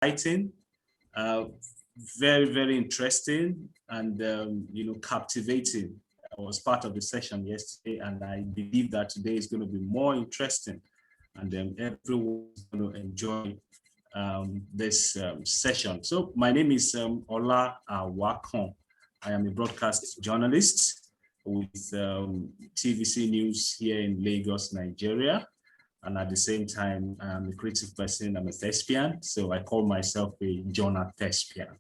exciting, very, very interesting, and captivating. I was part of the session yesterday, and I believe that today is going to be more interesting, and everyone is going to enjoy this session. So my name is Ola Nahcon. I am a broadcast journalist with TVC News here in Lagos, Nigeria. And at the same time, I'm a creative person, I'm a thespian. So I call myself a genre thespian.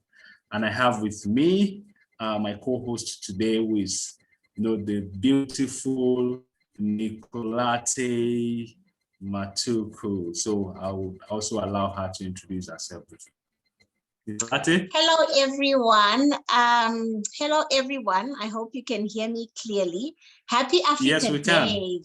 And I have with me my co-host today, who is the beautiful Nicolate Matuku. So I will also allow her to introduce herself. Hello, everyone. Hello, everyone. I hope you can hear me clearly. Happy Africa Day.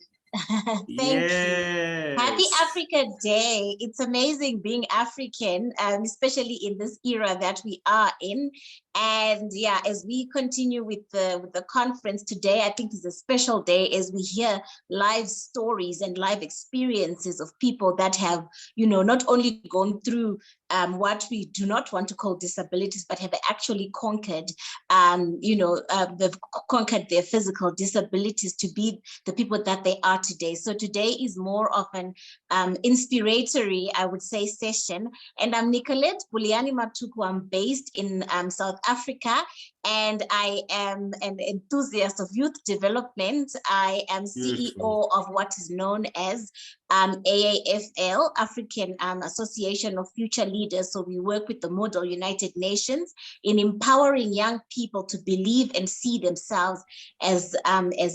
Thank you. Happy Africa Day. It's amazing being African, especially in this era that we are in. And yeah, as we continue with the conference today, I think it's a special day as we hear live stories and live experiences of people that have, not only gone through what we do not want to call disabilities, but have actually conquered, they've conquered their physical disabilities to be the people that they are today. So today is more of an inspiratory, I would say, session. And I'm Nicolette Buliani Matuku. I'm based in South Africa, and I am an enthusiast of youth development. I am CEO of what is known as AAFL, African Association of Future Leaders. So we work with the Model United Nations in empowering young people to believe and see themselves as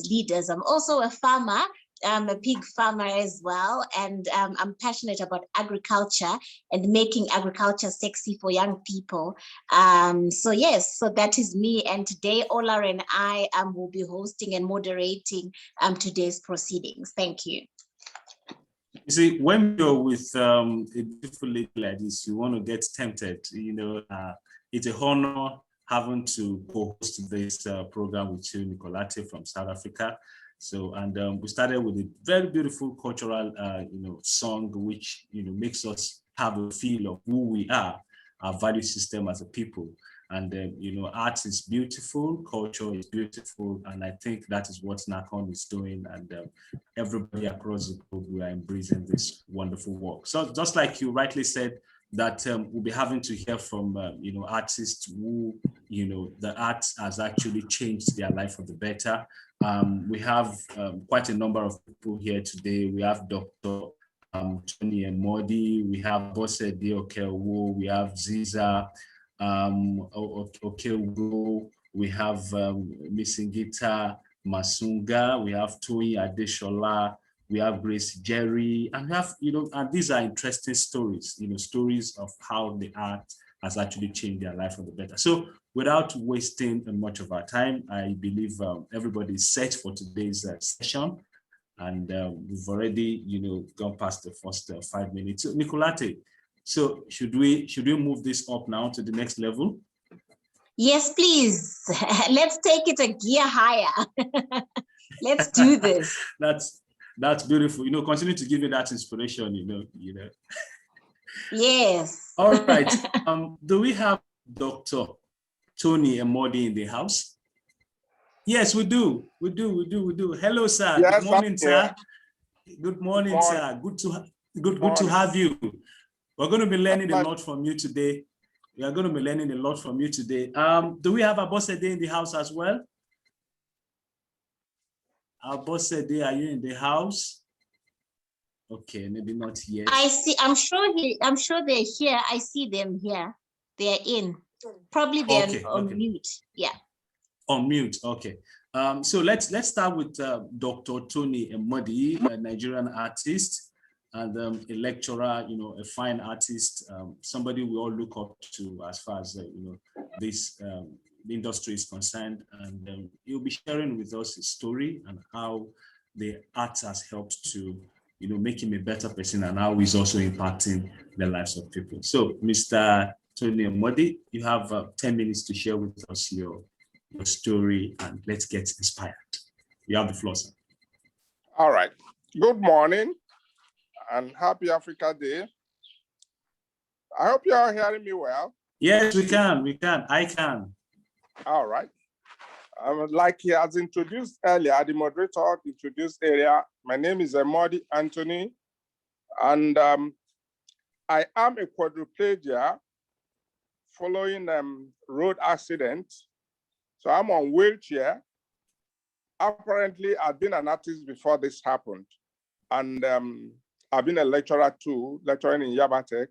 leaders. I'm also a farmer. I'm a pig farmer as well, and I'm passionate about agriculture and making agriculture sexy for young people. So yes, so that is me, and today Ola and I will be hosting and moderating today's proceedings. Thank you. You see, when you're with a beautiful lady like this, you want to get tempted. It's a honor having to co-host this program with you, Nicolate from South Africa. So, and we started with a very beautiful cultural, song, which, makes us have a feel of who we are, our value system as a people. And, art is beautiful, culture is beautiful. And I think that is what Nahcon is doing. And everybody across the globe, we are embracing this wonderful work. So just like you rightly said, that we'll be having to hear from, artists who, the art has actually changed their life for the better. We have quite a number of people here today. We have Dr. Tony Emodi, we have Bosede Okewo, we have Ziza Okewo, we have Misingita Masunga, we have Toyi Adeshola, we have Grace Jerry, and we have, and these are interesting stories, stories of how the art has actually changed their life for the better. So without wasting much of our time, I believe everybody is set for today's session. And we've already, gone past the first 5 minutes. So Nicolate, so should we move this up now to the next level? Yes, please. Let's take it a gear higher. Let's do this. That's beautiful. Continue to give me that inspiration, Yes. All right. Do we have Dr. Tony Emodi in the house? Yes, we do. We do. Hello, sir. Yes, good morning, sir. Good morning, sir. Good to have you. We're going to be learning a lot from you today. We are going to be learning a lot from you today. Do we have Abosede in the house as well? Abosede, are you in the house? Okay, maybe not yet. I see. I'm sure they're here. I see them here. They're in. Probably they're on mute. Yeah. On mute. Okay. So let's start with Dr. Tony Emodi, a Nigerian artist and a lecturer. A fine artist, somebody we all look up to as far as this industry is concerned, and he'll be sharing with us his story and how the art has helped to make him a better person, and how he's also impacting the lives of people. So, Mr. Tony Emodi, you have 10 minutes to share with us your story, and let's get inspired. You have the floor, sir. All right. Good morning and happy Africa Day. I hope you are hearing me well. Yes, we can. I can. All right. Like he has introduced earlier, the moderator introduced earlier, my name is Emodi Anthony, and I am a quadriplegia following road accident. So I'm on wheelchair. Apparently, I've been an artist before this happened. And I've been a lecturer too, lecturing in Yabatech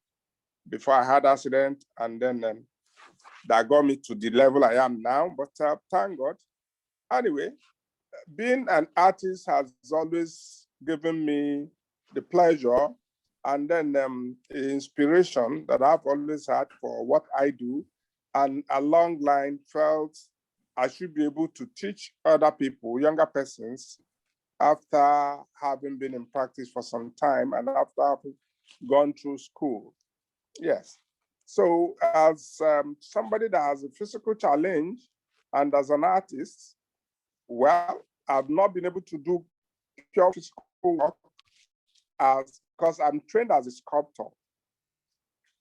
before I had accident. And then that got me to the level I am now, but thank God. Anyway, being an artist has always given me the pleasure and then inspiration that I've always had for what I do. And a long line felt I should be able to teach other people, younger persons, after having been in practice for some time and after having gone through school. Yes. So as somebody that has a physical challenge and as an artist, well, I've not been able to do pure physical work because I'm trained as a sculptor.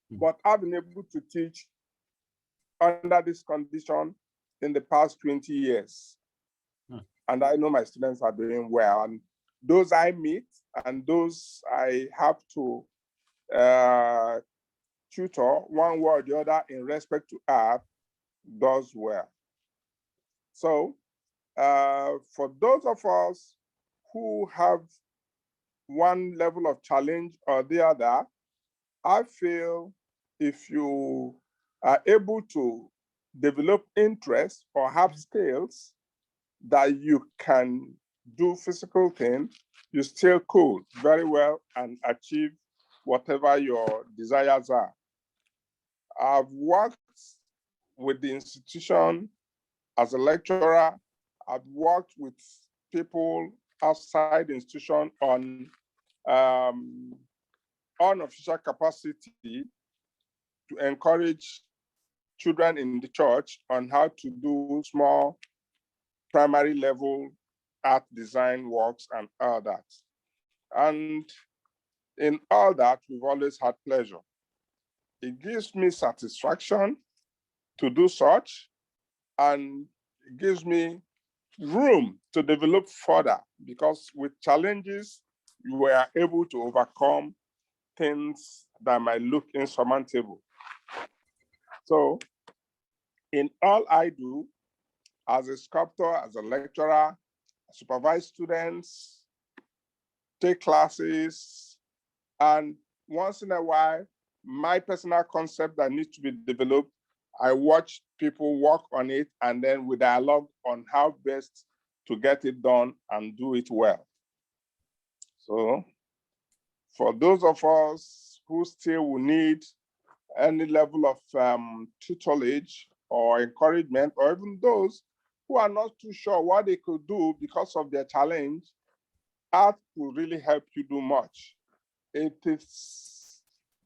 But I've been able to teach under this condition in the past 20 years. And I know my students are doing well. And those I meet and those I have to tutor one way or the other in respect to art does well. So for those of us who have one level of challenge or the other, I feel if you are able to develop interest or have skills that you can do physical things, you still could very well and achieve whatever your desires are. I've worked with the institution as a lecturer. I've worked with people outside the institution on unofficial capacity to encourage children in the church on how to do small primary level art design works and all that. And in all that, we've always had pleasure. It gives me satisfaction to do such, and it gives me room to develop further because with challenges, you are able to overcome things that might look insurmountable. So in all I do, as a sculptor, as a lecturer, supervise students, take classes, and once in a while, my personal concept that needs to be developed, I watch people work on it, and then we dialogue on how best to get it done and do it well. So for those of us who still will need any level of tutelage or encouragement, or even those who are not too sure what they could do because of their challenge, art will really help you do much. It is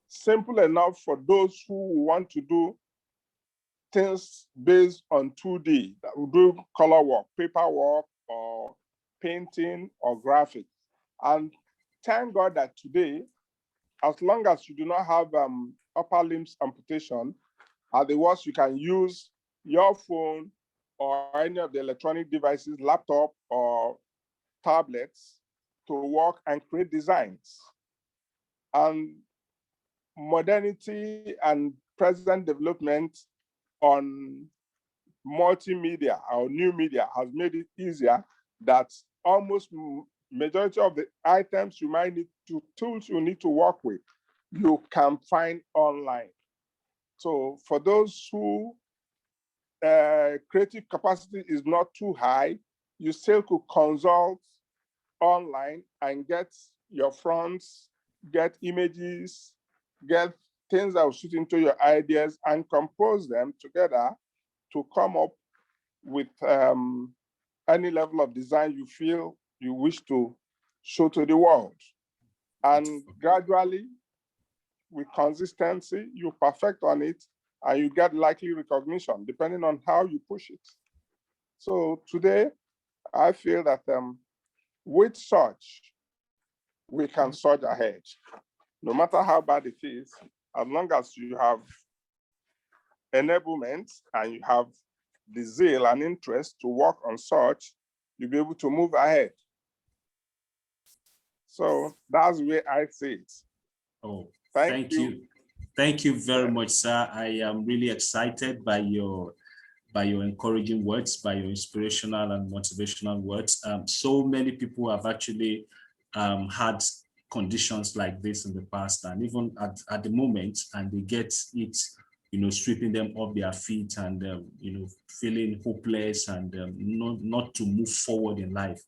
simple enough for those who want to do things based on 2D, that will do color work, paper work, or painting or graphics. And thank God that today, as long as you do not have upper limbs amputation, at the worst, you can use your phone or any of the electronic devices, laptop or tablets, to work and create designs. And modernity and present development on multimedia or new media has made it easier that almost majority of the items you might need to, tools you need to work with, you can find online. So for those who creative capacity is not too high, you still could consult online and get your fronts, get images, get things that will suit into your ideas and compose them together to come up with any level of design you feel you wish to show to the world. And gradually, with consistency, you perfect on it and you get likely recognition depending on how you push it. So today, I feel that with such, we can surge ahead. No matter how bad it is, As long as you have enablement and you have the zeal and interest to work on such, you'll be able to move ahead. So that's the way I see it. Oh, thank you. Thank you very much, sir. I am really excited by your encouraging words, by your inspirational and motivational words. So many people have actually had conditions like this in the past, and even at the moment, and they get it, sweeping them off their feet and, feeling hopeless and not to move forward in life.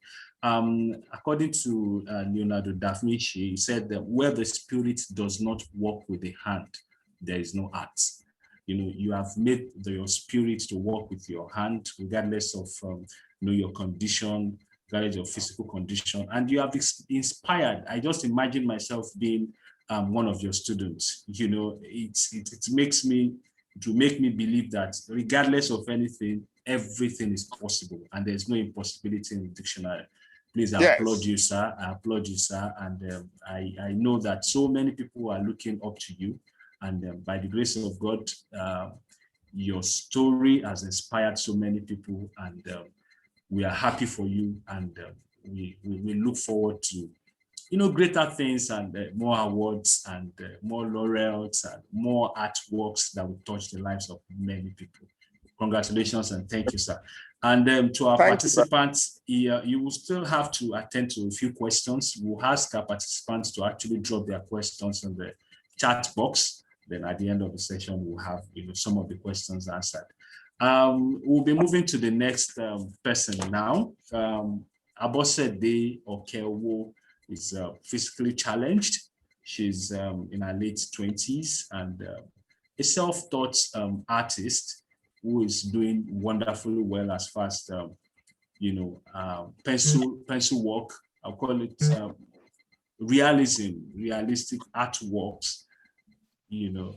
According to Leonardo da Vinci, he said that where the spirit does not work with the hand, there is no art. You have made your spirit to work with your hand, regardless of your condition, regardless of physical condition, and you have inspired. I just imagine myself being one of your students. It makes me believe that regardless of anything, everything is possible, and there's no impossibility in the dictionary. Please, I applaud you, sir. I applaud you, sir. And I know that so many people are looking up to you. And by the grace of God, your story has inspired so many people. And we are happy for you. And we look forward to, greater things and more awards and more laurels and more artworks that will touch the lives of many people. Congratulations and thank you, sir. And to our participants, you will still have to attend to a few questions. We'll ask our participants to actually drop their questions in the chat box. Then at the end of the session, we'll have some of the questions answered. We'll be moving to the next person now. Abosede Okewo is physically challenged. She's in her late 20s and a self-taught artist who is doing wonderfully well as far as pencil work. I'll call it realistic artworks.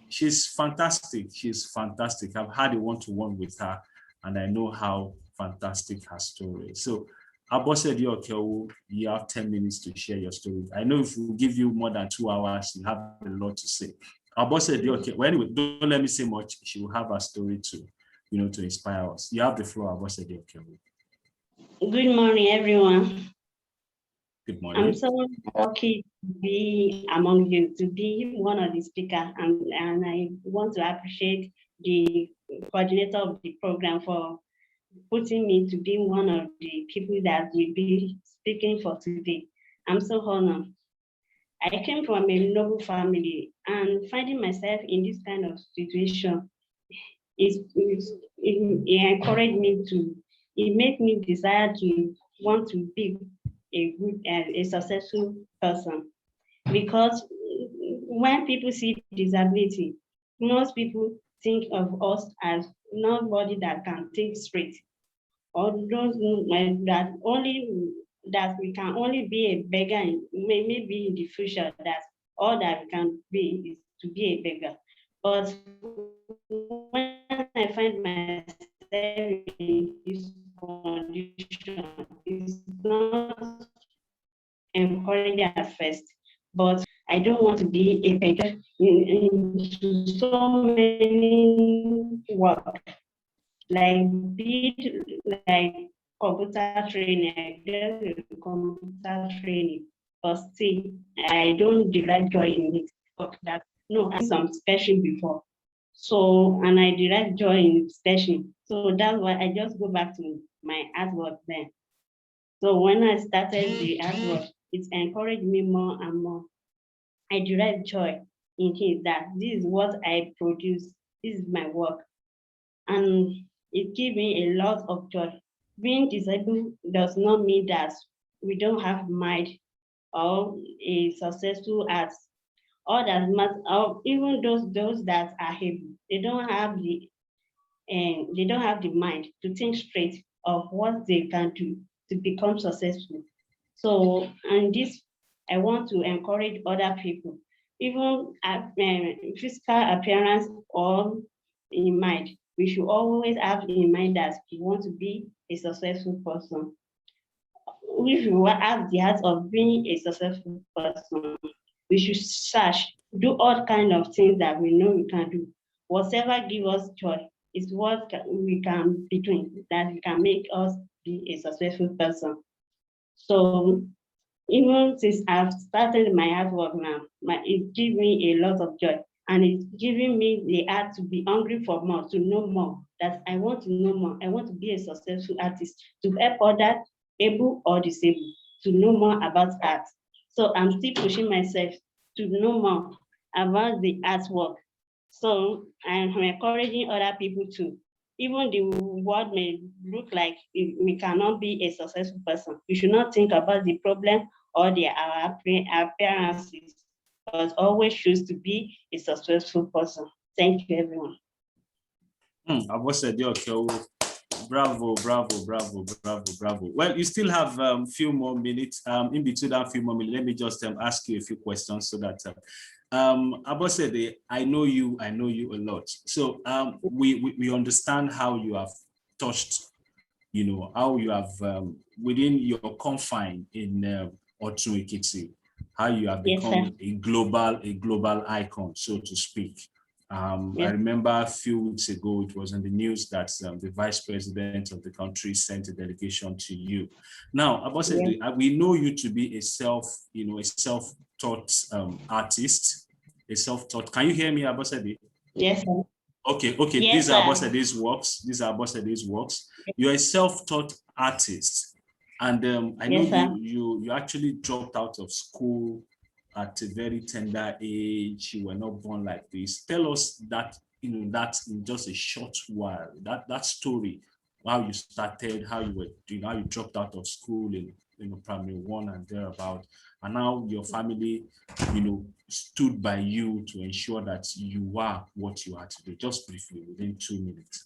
She's fantastic. She's fantastic. I've had a one-to-one with her, and I know how fantastic her story is. So, Abosede Okewo, you have 10 minutes to share your story. I know if we give you more than 2 hours, you have a lot to say. Abosede Okewo, well, anyway, don't let me say much. She will have a story to inspire us. You have the floor, Abosede Okewo. Good morning, everyone. Good morning. I'm so lucky to be among you, to be one of the speakers, and I want to appreciate the coordinator of the program for putting me to be one of the people that will be speaking for today. I'm so honored. I came from a noble family, and finding myself in this kind of situation it encouraged me to, it made me desire to want to be a successful person. Because when people see disability, most people think of us as nobody that can think straight, or those that we can only be a beggar, maybe in the future, that all that we can be is to be a beggar. But when I find myself in this condition, it's not encouraging at first, but I don't want to be a beggar into so many work, like computer training, computer training, but still I don't derive joy in it. That no, I some sketching before. So, and I derive joy in sketching. So that's why I just go back to my artwork then. So when I started the artwork, it encouraged me more and more. I derive joy in it, that this is what I produce, this is my work. And it gave me a lot of joy. Being disabled does not mean that we don't have mind or a successful art. All that matters, even those that are able, they don't have the mind to think straight of what they can do to become successful. So, and this, I want to encourage other people, even physical appearance or in mind. We should always have in mind that we want to be a successful person. We should have the heart of being a successful person. We should search, do all kind of things that we know we can do. Whatever give us joy is what we can be doing, that can make us be a successful person. So even since I've started my artwork now, it gives me a lot of joy. And it's giving me the art to be hungry for more, to know more, that I want to know more. I want to be a successful artist, to help others, able or disabled, to know more about art. So I'm still pushing myself to know more about the artwork. So I'm encouraging other people to, even the world may look like we cannot be a successful person. We should not think about the problem or our appearances, but always choose to be a successful person. Thank you, everyone. Bravo, bravo, bravo, bravo, bravo. Well, you still have a few more minutes. In between that few more minutes, let me just ask you a few questions so that Abosede, I know you a lot. So we understand how you have touched, how you have within your confine in Otun Ekiti, how you have become a global icon, so to speak. I remember a few weeks ago, it was in the news that the vice president of the country sent a delegation to you. Now, Abosede, we know you to be a self-taught artist, a self-taught. Can you hear me, Abosede? Yes, sir. Okay. Yes, these are Abosede's works. You're a self-taught artist, and I know you actually dropped out of school at a very tender age. You were not born like this. Tell us that, that in just a short while, that story, how you started, how you were doing, how you dropped out of school in primary 1 and thereabout, and now your family, stood by you to ensure that you are what you are today. Just briefly, within 2 minutes.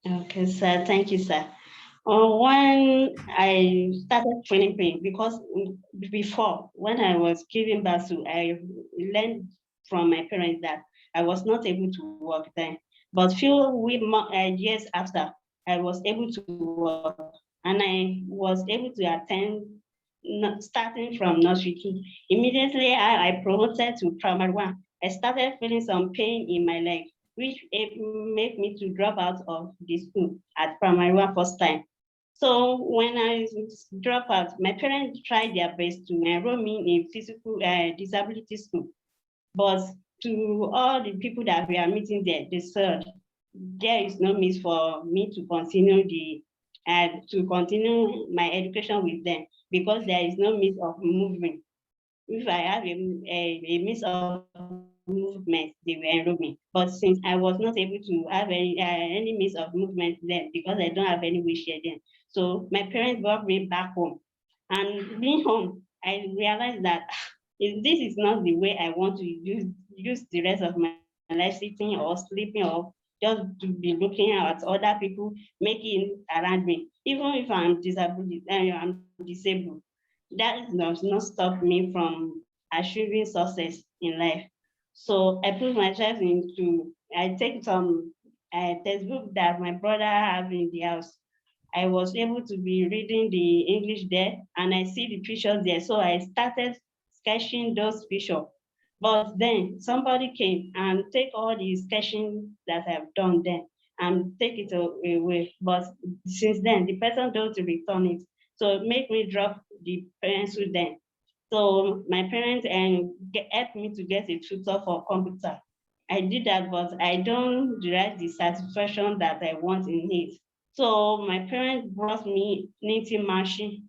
Okay, sir. Thank you, sir. When I started training, because before, when I was giving birth to, I learned from my parents that I was not able to work then. But few years after, I was able to work, and I was able to attend, starting from nursery 2. Immediately, I promoted to primary 1. I started feeling some pain in my leg, which made me to drop out of the school at primary 1 first time. So when I dropped out, my parents tried their best to enroll me in physical disability school. But to all the people that we are meeting there, they said there is no means for me to continue my education with them, because there is no means of movement. If I have a means of movement, they will enroll me. But since I was not able to have any means of movement then, because I don't have any wheelchair then, so my parents brought me back home. And being home, I realized that this is not the way I want to use the rest of my life, sitting or sleeping or just to be looking at other people making around me. Even if I'm disabled, that does not stop me from achieving success in life. So I put myself I take some textbook that my brother have in the house. I was able to be reading the English there, and I see the pictures there. So I started sketching those pictures. But then somebody came and take all the sketching that I've done then and take it away. But since then, the person don't return it. So it made me drop the pencil then. So my parents helped me to get a tutor for computer. I did that, but I don't derive the satisfaction that I want in it. So my parents brought me knitting machine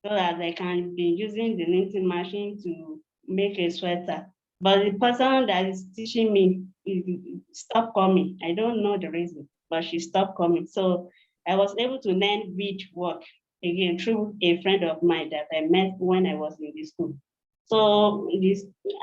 so that I can be using the knitting machine to make a sweater. But the person that is teaching me stopped coming. I don't know the reason, but she stopped coming. So I was able to learn beadwork again through a friend of mine that I met when I was in the school. So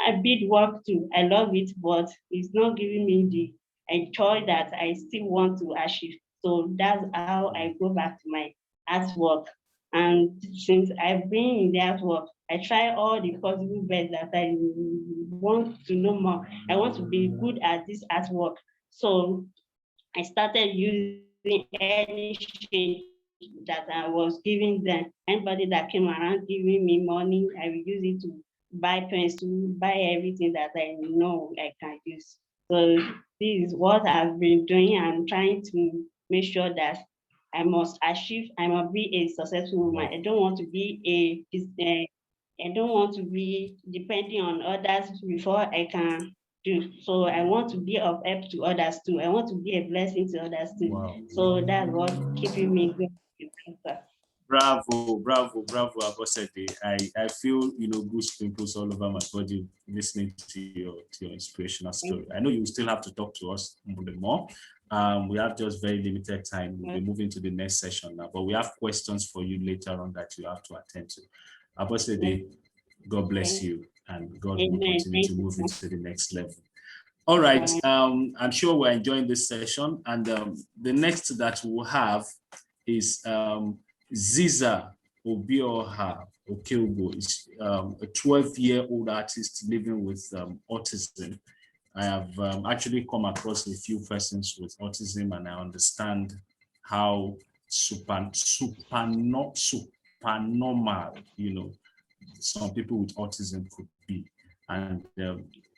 I beadwork too. I love it, but it's not giving me the joy that I still want to achieve. So that's how I go back to my artwork. And since I've been in the artwork, I try all the possible ways that I want to know more. I want to be good at this artwork. So I started using any change that I was giving them. Anybody that came around giving me money, I will use it to buy pencil, buy everything that I know I can use. So this is what I've been doing. I'm trying to make sure that I must achieve, I must be a successful woman. I don't want to be I don't want to be depending on others before I can do. So I want to be of help to others too. I want to be a blessing to others too. Wow. So that's what keeping me going. Bravo, bravo, bravo, Abosede. I feel, goose pimples all over my body listening to your inspirational story. I know you still have to talk to us a bit more. We have just very limited time. We'll be moving to the next session now, but we have questions for you later on that you have to attend to. Abosede, God bless you, and God will continue to move you to the next level. All right, I'm sure we're enjoying this session, and the next that we'll have is Ziza Obioha Okeogo. Is a 12-year-old artist living with autism. I have actually come across a few persons with autism, and I understand how supernormal, some people with autism could be, and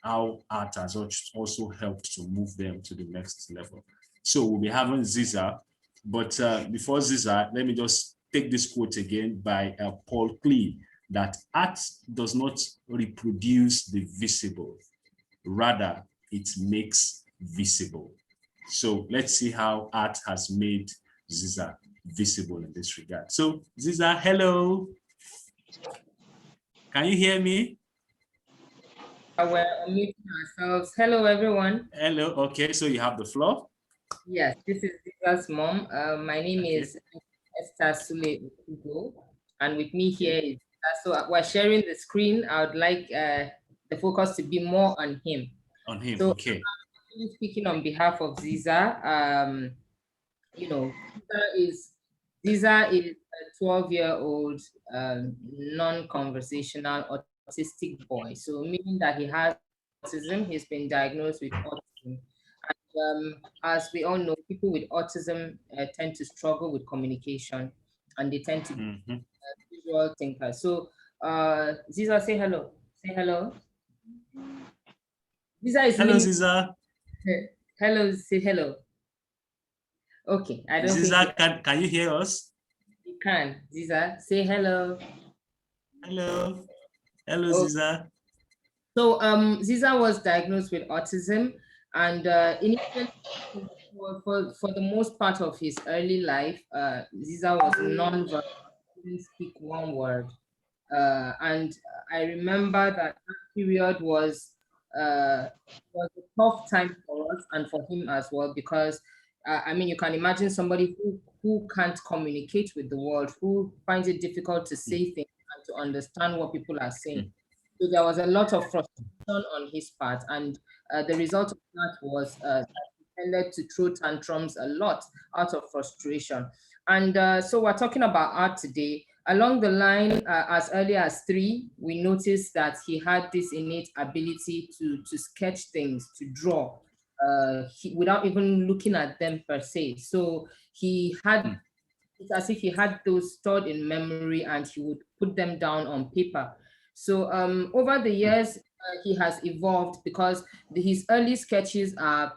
how art has also helped to move them to the next level. So we'll be having Ziza, but before Ziza, let me just take this quote again by Paul Klee, that art does not reproduce the visible, rather it makes visible. So let's see how art has made Ziza visible in this regard. So Ziza, hello. Can you hear me? We're unmuting ourselves. Hello, everyone. Hello. Okay, so you have the floor. Yes, this is Ziza's mom. My name is Esther Sule Ugo, and with me here is so we're sharing the screen. I would like the focus to be more on him. On him, so, okay. I'm speaking on behalf of Ziza. Ziza is a 12-year-old non-conversational autistic boy. So meaning that he has autism, he's been diagnosed with autism. And as we all know, people with autism tend to struggle with communication, and they tend to be visual thinkers. So Ziza, say hello. Say hello. Ziza is hello, Ziza. Hello, say hello. Okay, I don't Ziza, can you hear us? You can. Ziza, say hello. Hello. Hello, Ziza. So Ziza was diagnosed with autism, and initially, for the most part of his early life, Ziza was non-verbal, didn't speak one word. And I remember that period was a tough time for us and for him as well, because I mean, you can imagine somebody who can't communicate with the world, who finds it difficult to say things and to understand what people are saying. So there was a lot of frustration on his part, and the result of that was he tended to throw tantrums a lot out of frustration. And so we're talking about art today. Along the line, as early as 3, we noticed that he had this innate ability to sketch things, to draw, without even looking at them per se. So he had, it's as if he had those stored in memory and he would put them down on paper. So over the years, he has evolved, because his early sketches are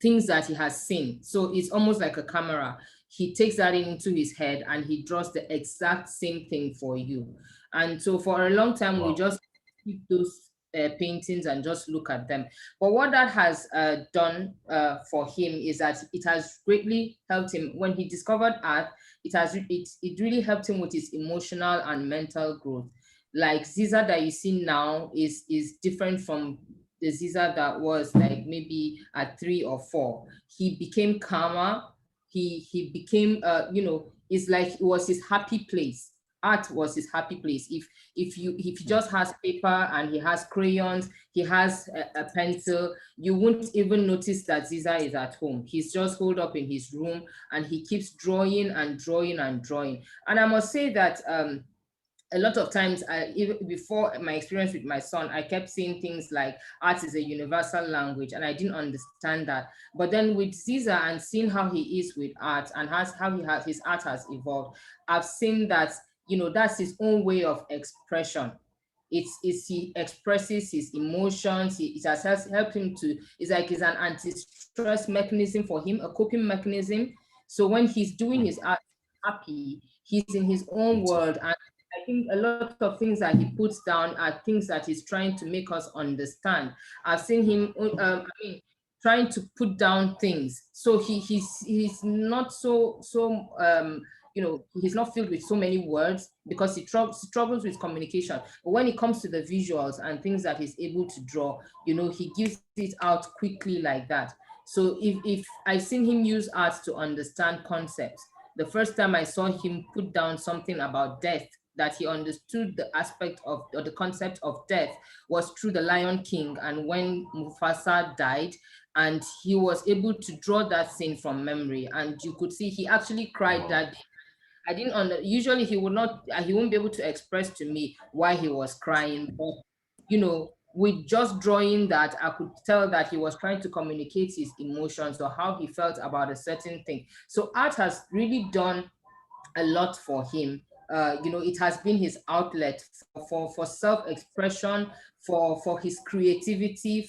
things that he has seen. So it's almost like a camera. He takes that into his head and he draws the exact same thing for you. And so for a long time, we just keep those paintings and just look at them. But what that has done for him is that it has greatly helped him. When he discovered art, it really helped him with his emotional and mental growth. Like Ziza that you see now is different from the Ziza that was like maybe at 3 or 4. He became calmer. He became it's like it was his happy place. Art was his happy place. If he just has paper and he has crayons, he has a pencil, you won't even notice that Ziza is at home. He's just holed up in his room and he keeps drawing and drawing and drawing. And I must say that a lot of times, even before my experience with my son, I kept seeing things like art is a universal language, and I didn't understand that. But then with Ziza and seeing how he is with art and how his art has evolved, I've seen that, that's his own way of expression. It's he expresses his emotions. It has helped him to, it's like it's an anti-stress mechanism for him, a coping mechanism. So when he's doing his art happy, he's in his own world. And I think a lot of things that he puts down are things that he's trying to make us understand. I've seen him, trying to put down things. So he's not he's not filled with so many words because he struggles with communication. But when it comes to the visuals and things that he's able to draw, he gives it out quickly like that. So if I've seen him use art to understand concepts. The first time I saw him put down something about death, that he understood the aspect of, or the concept of death, was through the Lion King, and when Mufasa died, and he was able to draw that scene from memory, and you could see he actually cried that day. I didn't usually he won't be able to express to me why he was crying, but with just drawing that, I could tell that he was trying to communicate his emotions or how he felt about a certain thing. So art has really done a lot for him. It has been his outlet for self-expression, for his creativity,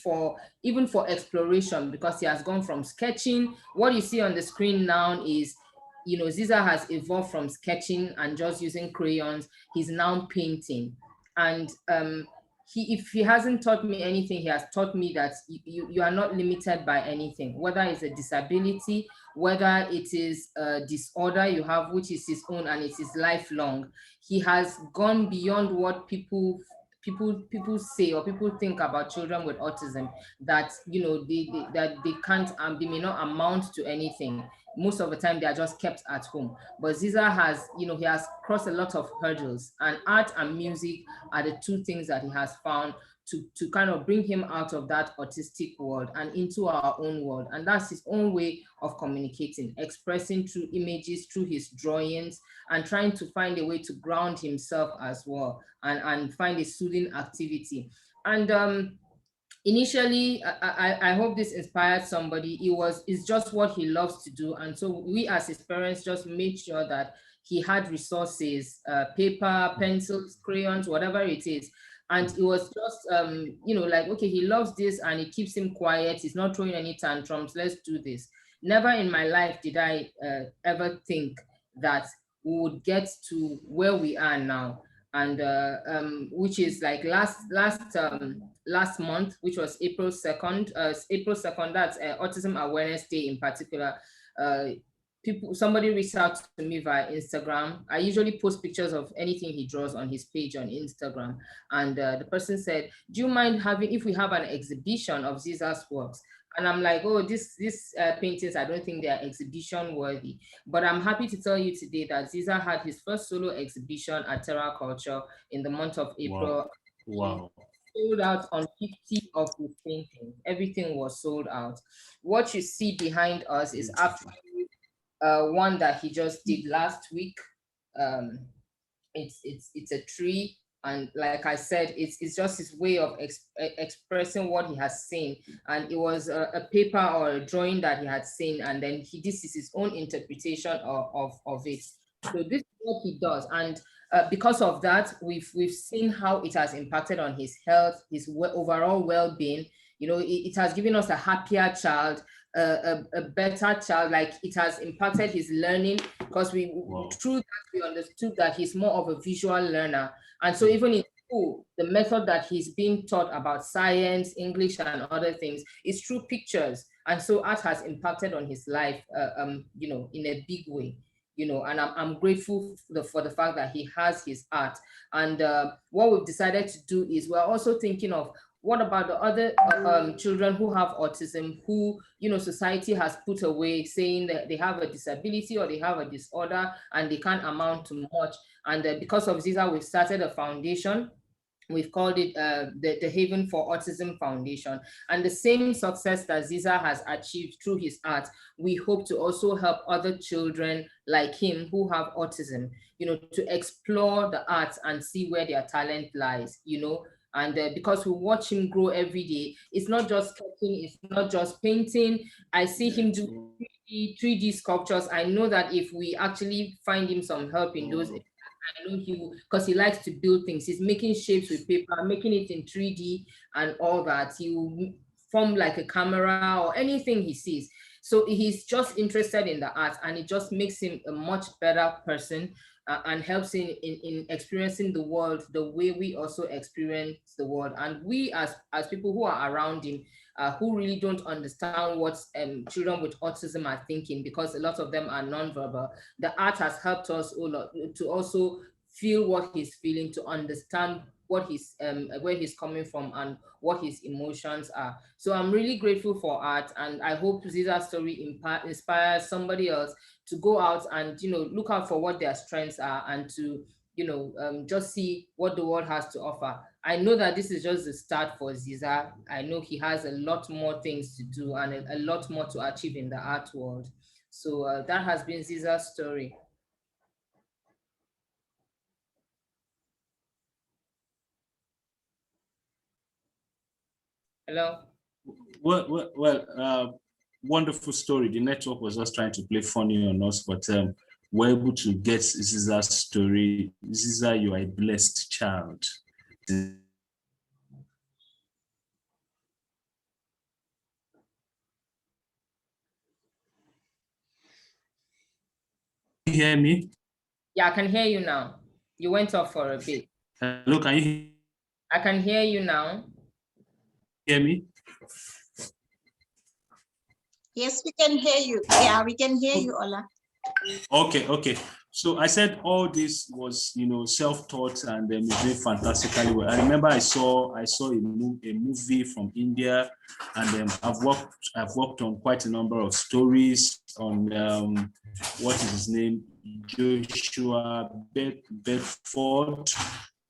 even for exploration, because he has gone from sketching. What you see on the screen now is, Ziza has evolved from sketching and just using crayons. He's now painting. And if he hasn't taught me anything, he has taught me that you are not limited by anything, whether it's a disability, whether it is a disorder you have, which is his own and it is lifelong. He has gone beyond what people say or people think about children with autism, that that they can't they may not amount to anything. Most of the time they are just kept at home. But Ziza has, he has crossed a lot of hurdles, and art and music are the two things that he has found to kind of bring him out of that autistic world and into our own world. And that's his own way of communicating, expressing through images, through his drawings, and trying to find a way to ground himself as well, and find a soothing activity. And initially, I hope this inspired somebody. It's just what he loves to do. And so we as his parents just made sure that he had resources, paper, pencils, crayons, whatever it is. And it was just, like, okay, he loves this and it keeps him quiet. He's not throwing any tantrums. Let's do this. Never in my life did I ever think that we would get to where we are now. And which is like last month, which was April 2nd. April 2nd, that's Autism Awareness Day in particular. Somebody reached out to me via Instagram. I usually post pictures of anything he draws on his page on Instagram. And the person said, do you mind if we have an exhibition of Ziza's works? And I'm like, oh, these paintings, I don't think they are exhibition worthy. But I'm happy to tell you today that Ziza had his first solo exhibition at Terra Culture in the month of April. Wow. Sold out on 50 of his paintings. Everything was sold out. What you see behind us is actually one that he just did last week. It's a tree. And like I said, it's just his way of expressing what he has seen. And it was a paper or a drawing that he had seen. And then this is his own interpretation of it. So this is what he does. And because of that, we've seen how it has impacted on his health, his overall well-being. It has given us a happier child, a better child. Like, it has impacted his learning, because through that we understood that he's more of a visual learner. And so even in school, the method that he's being taught about science, English, and other things is through pictures. And so art has impacted on his life, in a big way. And I'm grateful for the fact that he has his art. And what we've decided to do is we're also thinking of, what about the other children who have autism, who, society has put away, saying that they have a disability or they have a disorder and they can't amount to much. And because of Ziza, we've started a foundation. We've called it the Haven for Autism Foundation. And the same success that Ziza has achieved through his art, we hope to also help other children like him who have autism, to explore the arts and see where their talent lies, And because we watch him grow every day, it's not just sketching, it's not just painting. I see him do 3D sculptures. I know that if we actually find him some help in those, I know he will, because he likes to build things. He's making shapes with paper, making it in 3D and all that. He will form like a camera or anything he sees. So he's just interested in the art, and it just makes him a much better person and helps him in experiencing the world the way we also experience the world. And we as people who are around him, who really don't understand what children with autism are thinking, because a lot of them are nonverbal, the art has helped us to also feel what he's feeling, to understand what he's where he's coming from and what his emotions are. So I'm really grateful for art, and I hope Ziza's story inspires somebody else to go out and look out for what their strengths are, and to just see what the world has to offer. I know that this is just the start for Ziza. I know he has a lot more things to do and a lot more to achieve in the art world. So that has been Ziza's story. Hello? Well, wonderful story. The network was just trying to play funny on us, but we're able to get Ziza's story. Ziza, you are a blessed child. Can you hear me? Yeah, I can hear you now. You went off for a bit. Hello, can you hear me? I can hear you now. Hear me? Yes, we can hear you. Yeah, we can hear you, Ola. Okay. So I said all this was, self-taught, and doing fantastically well. I remember I saw a movie from India, and I've worked on quite a number of stories on what is his name, Joshua Bedford.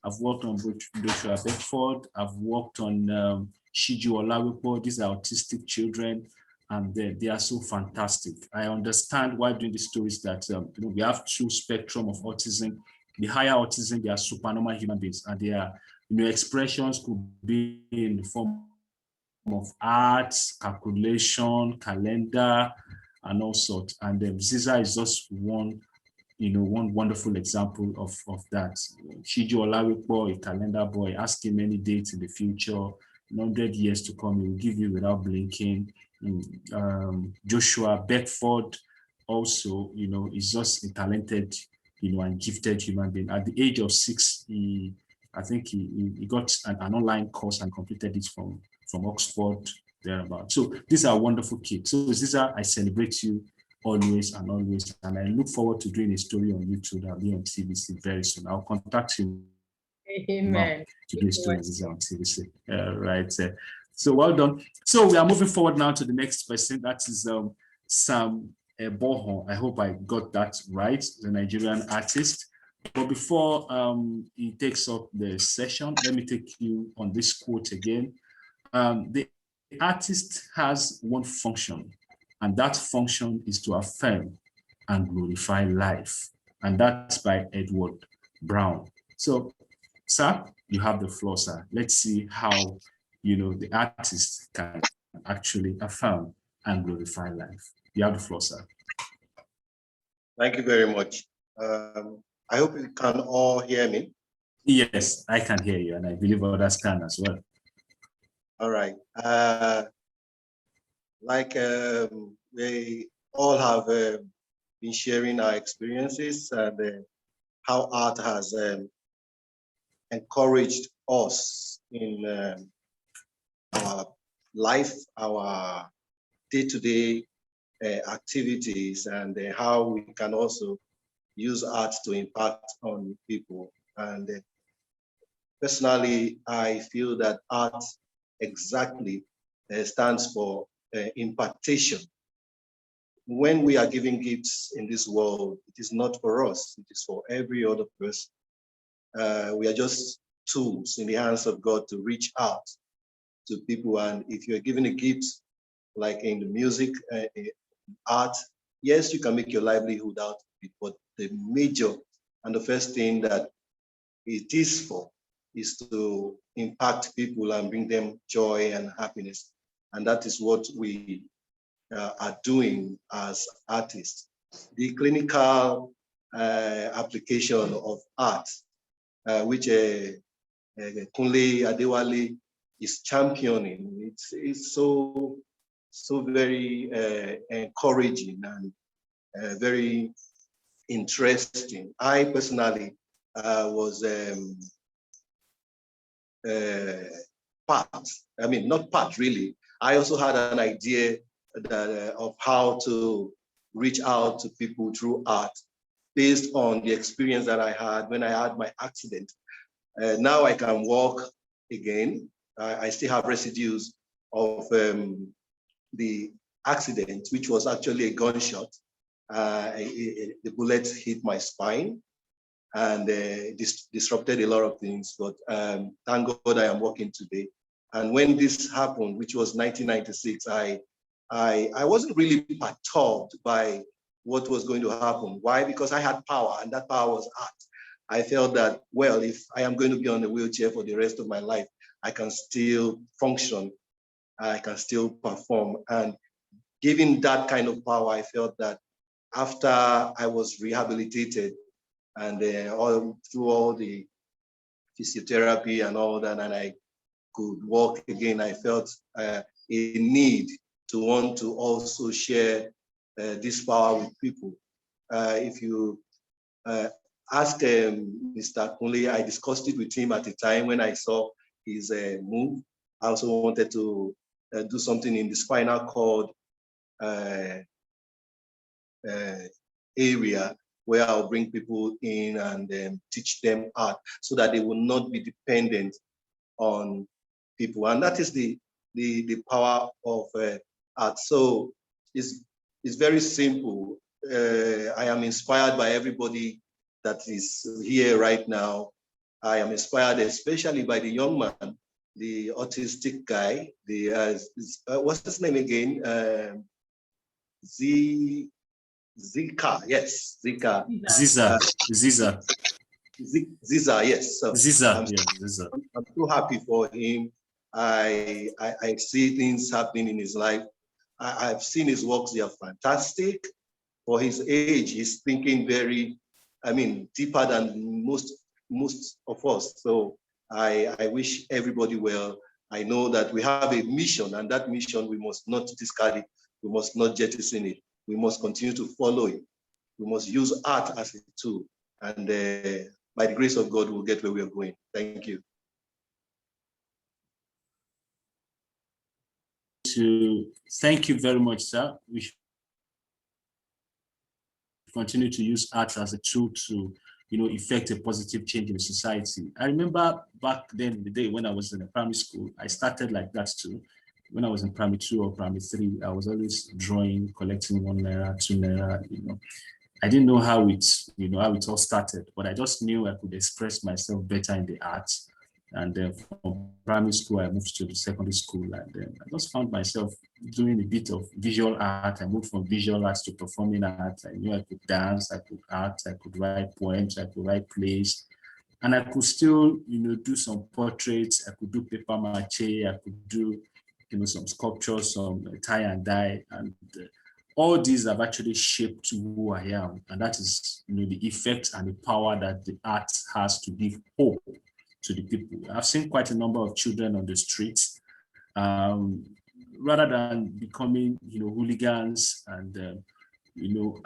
I've worked on Joshua Bedford. I've worked on Shiju Olawipo. These are autistic children, and they are so fantastic. I understand why doing the stories that we have true spectrum of autism. The higher autism, they are supernormal human beings, and their expressions could be in the form of art, calculation, calendar, and all sorts. And Ziza is just one wonderful example of that. Shiju Olawipo, a calendar boy, ask him any dates in the future, 100 years to come, he will give you without blinking. Joshua Bedford also, is just a talented, and gifted human being. At the age of 6, I think he got an online course and completed it from Oxford, thereabout. So these are wonderful kids. So Ziza, I celebrate you always, and I look forward to doing a story on YouTube that'll be on TVC very soon. I'll contact you. Amen. To do a story on TVC. Right. So well done. So we are moving forward now to the next person. That is Sam Bohon. I hope I got that right, the Nigerian artist. But before he takes up the session, let me take you on this quote again. The artist has one function, and that function is to affirm and glorify life. And that's by Edward Brown. So, sir, you have the floor, sir. Let's see how, the artist can actually affirm and glorify life. You have the floor, sir. Thank you very much. I hope you can all hear me. Yes, I can hear you, and I believe others can as well. All right. We all have been sharing our experiences and how art has encouraged us in our life, our day-to-day activities, and how we can also use art to impact on people. And personally, I feel that art exactly stands for impartation. When we are giving gifts in this world, it is not for us, it is for every other person. We are just tools in the hands of God to reach out to people. And if you're giving a gift, like in the music, art, yes, you can make your livelihood out of it, but the major and the first thing that it is for is to impact people and bring them joy and happiness. And that is what we are doing as artists. The clinical application of art, which Kunle Adewale is championing. It's so very encouraging and very interesting. I personally was not part really. I also had an idea that, of how to reach out to people through art based on the experience that I had when I had my accident. Now I can walk again. I still have residues of the accident, which was actually a gunshot. The bullet hit my spine and disrupted a lot of things, but thank God I am walking today. And when this happened, which was 1996, I wasn't really perturbed by what was going to happen. Why? Because I had power, and that power was art. I felt that, well, if I am going to be on a wheelchair for the rest of my life, I can still function, I can still perform. And given that kind of power, I felt that after I was rehabilitated and through all the physiotherapy and all that, and I could walk again, I felt a need to want to also share this power with people. If you ask Mr. Kunle, I discussed it with him at the time when I saw his move. I also wanted to do something in the spinal cord area, where I'll bring people in and teach them art so that they will not be dependent on people. And that is the power of art. So it's very simple. I am inspired by everybody that is here right now. I am inspired especially by the young man, the autistic guy, what's his name again? Zika, yes, Zika. Ziza. Ziza, yes. So Ziza, Ziza. I'm so happy for him. I see things happening in his life. I've seen his works, they are fantastic. For his age, he's thinking very, deeper than most of us. So I wish everybody well. I know that we have a mission, and that mission, we must not discard it. We must not jettison it. We must continue to follow it. We must use art as a tool. And by the grace of God, we'll get where we are going. Thank you. Thank you very much, sir. We should continue to use art as a tool to, effect a positive change in society. I remember back then in the day when I was in a primary school, I started like that too. When I was in primary 2 or primary 3, I was always drawing, collecting 1 naira, 2 naira, I didn't know how it all started, but I just knew I could express myself better in the arts. And then from primary school, I moved to the secondary school, and then I just found myself doing a bit of visual art. I moved from visual arts to performing art. I knew I could dance, I could act, I could write poems, I could write plays, and I could still, do some portraits. I could do paper mache, I could do, some sculptures, some tie and dye, and all these have actually shaped who I am, and that is, the effect and the power that the art has to give hope to the people. I've seen quite a number of children on the streets, rather than becoming, hooligans and,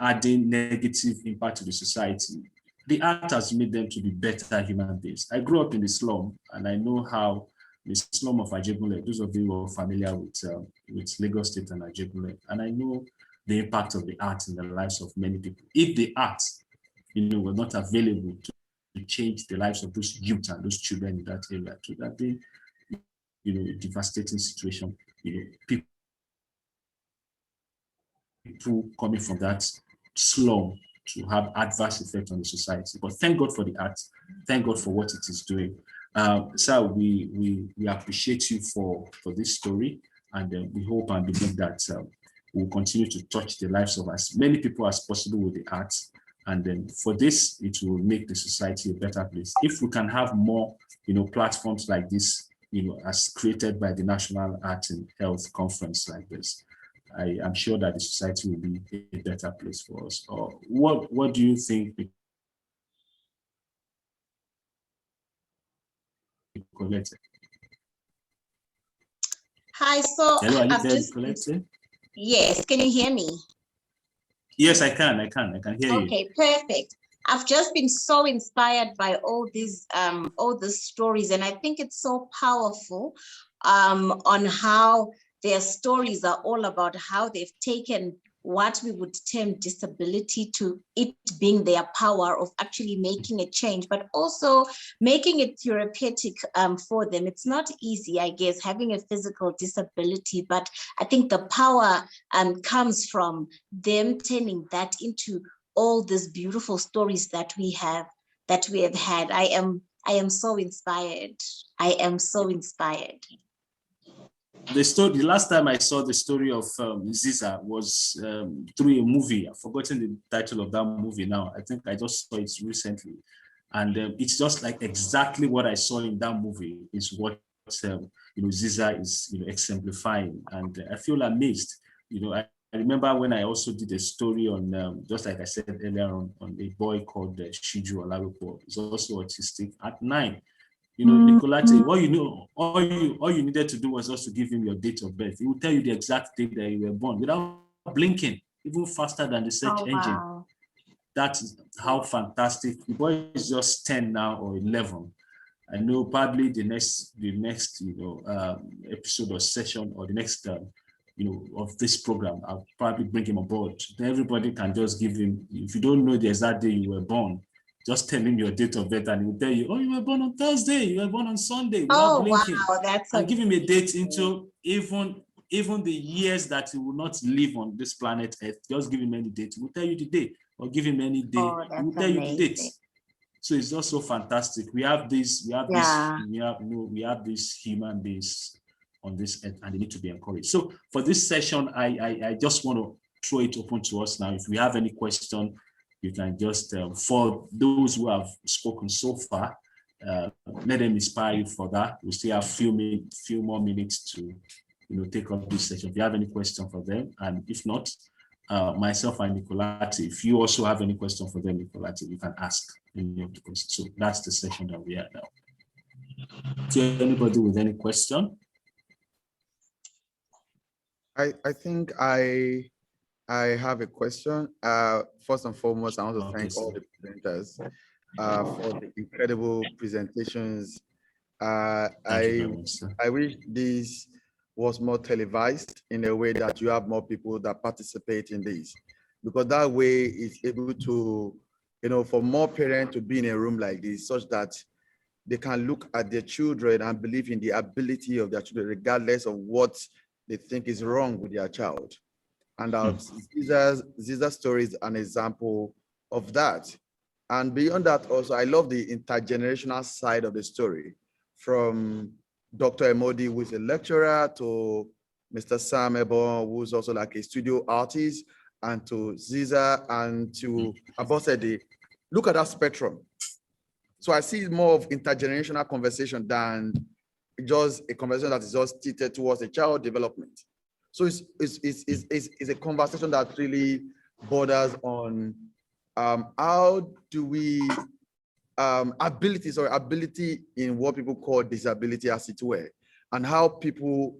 adding negative impact to the society. The art has made them to be better human beings. I grew up in the slum, and I know how the slum of Ajebule, those of you who are familiar with Lagos State and Ajebule, and I know the impact of the art in the lives of many people. If the art, were not available to change the lives of those youth and those children in that area, to that be, a devastating situation. People coming from that slum to have adverse effect on the society. But thank God for the art. Thank God for what it is doing. Sir, we appreciate you for this story, and we hope and believe that we'll continue to touch the lives of as many people as possible with the arts. And then for this, it will make the society a better place. If we can have more, platforms like this, as created by the National Art and Health Conference like this, I am sure that the society will be a better place for us. Or what do you think? Hi, so hello, are you I've there, just, yes, can you hear me? Yes, I can hear you. Okay, perfect. I've just been so inspired by all these stories, and I think it's so powerful on how their stories are all about how they've taken what we would term disability to it being their power of actually making a change, but also making it therapeutic for them. It's not easy, I guess, having a physical disability, but I think the power comes from them turning that into all these beautiful stories that we have had. I am so inspired. I am so inspired. The last time I saw the story of Ziza was through a movie. I've forgotten the title of that movie now. I think I just saw it recently. And it's just like exactly what I saw in that movie is what Ziza is exemplifying. And I feel amazed. I remember when I also did a story on, just like I said earlier on a boy called Shiju Olarupo. He's also autistic at 9. Nicolate, all you needed to do was just to give him your date of birth. He will tell you the exact date that you were born without blinking, even faster than the search engine. Wow. That's how fantastic. The boy is just 10 now or 11. I know probably the next episode or session or the next of this program, I'll probably bring him on board. Everybody can just give him, if you don't know the exact day you were born, just tell him your date of birth and he will tell you, oh, you were born on Thursday, you were born on Sunday, without blinking. Wow, that's and give him a date into even the years that he will not live on this planet Earth. Just give him any date, he will tell you the day, or give him any day, he will tell you the date. So it's just so fantastic. We have these human beings on this earth, and they need to be encouraged. So for this session, I just want to throw it open to us now. If we have any question, you can just, for those who have spoken so far, let them inspire you for that. We still have few more minutes to, take up this session. If you have any question for them, and if not, myself and Nicolati, if you also have any question for them, Nicolati, you can ask any of the questions. So that's the session that we are now. So anybody with any question? I think I have a question. First and foremost, I want to thank all the presenters for the incredible presentations. I wish this was more televised in a way that you have more people that participate in this, because that way it's able to, for more parents to be in a room like this, such that they can look at their children and believe in the ability of their children, regardless of what they think is wrong with their child. And Ziza's story is an example of that. And beyond that, also, I love the intergenerational side of the story, from Dr. Emodi, who is a lecturer, to Mr. Sam Ebon, who's also like a studio artist, and to Ziza, and to Abosede. Look at that spectrum. So I see more of intergenerational conversation than just a conversation that is just tilted towards a child development. So it's a conversation that really borders on how do we ability in what people call disability, as it were, and how people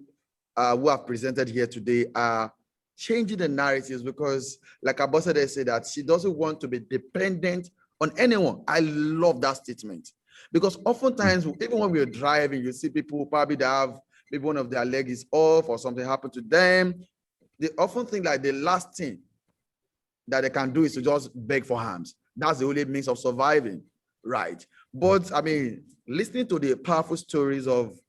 who have presented here today are changing the narratives, because like Abosede said, that she doesn't want to be dependent on anyone. I love that statement, because oftentimes, even when we're driving, you see people probably that have maybe one of their legs is off or something happened to them. They often think like the last thing that they can do is to just beg for hands. That's the only means of surviving, right? But I mean, listening to the powerful stories of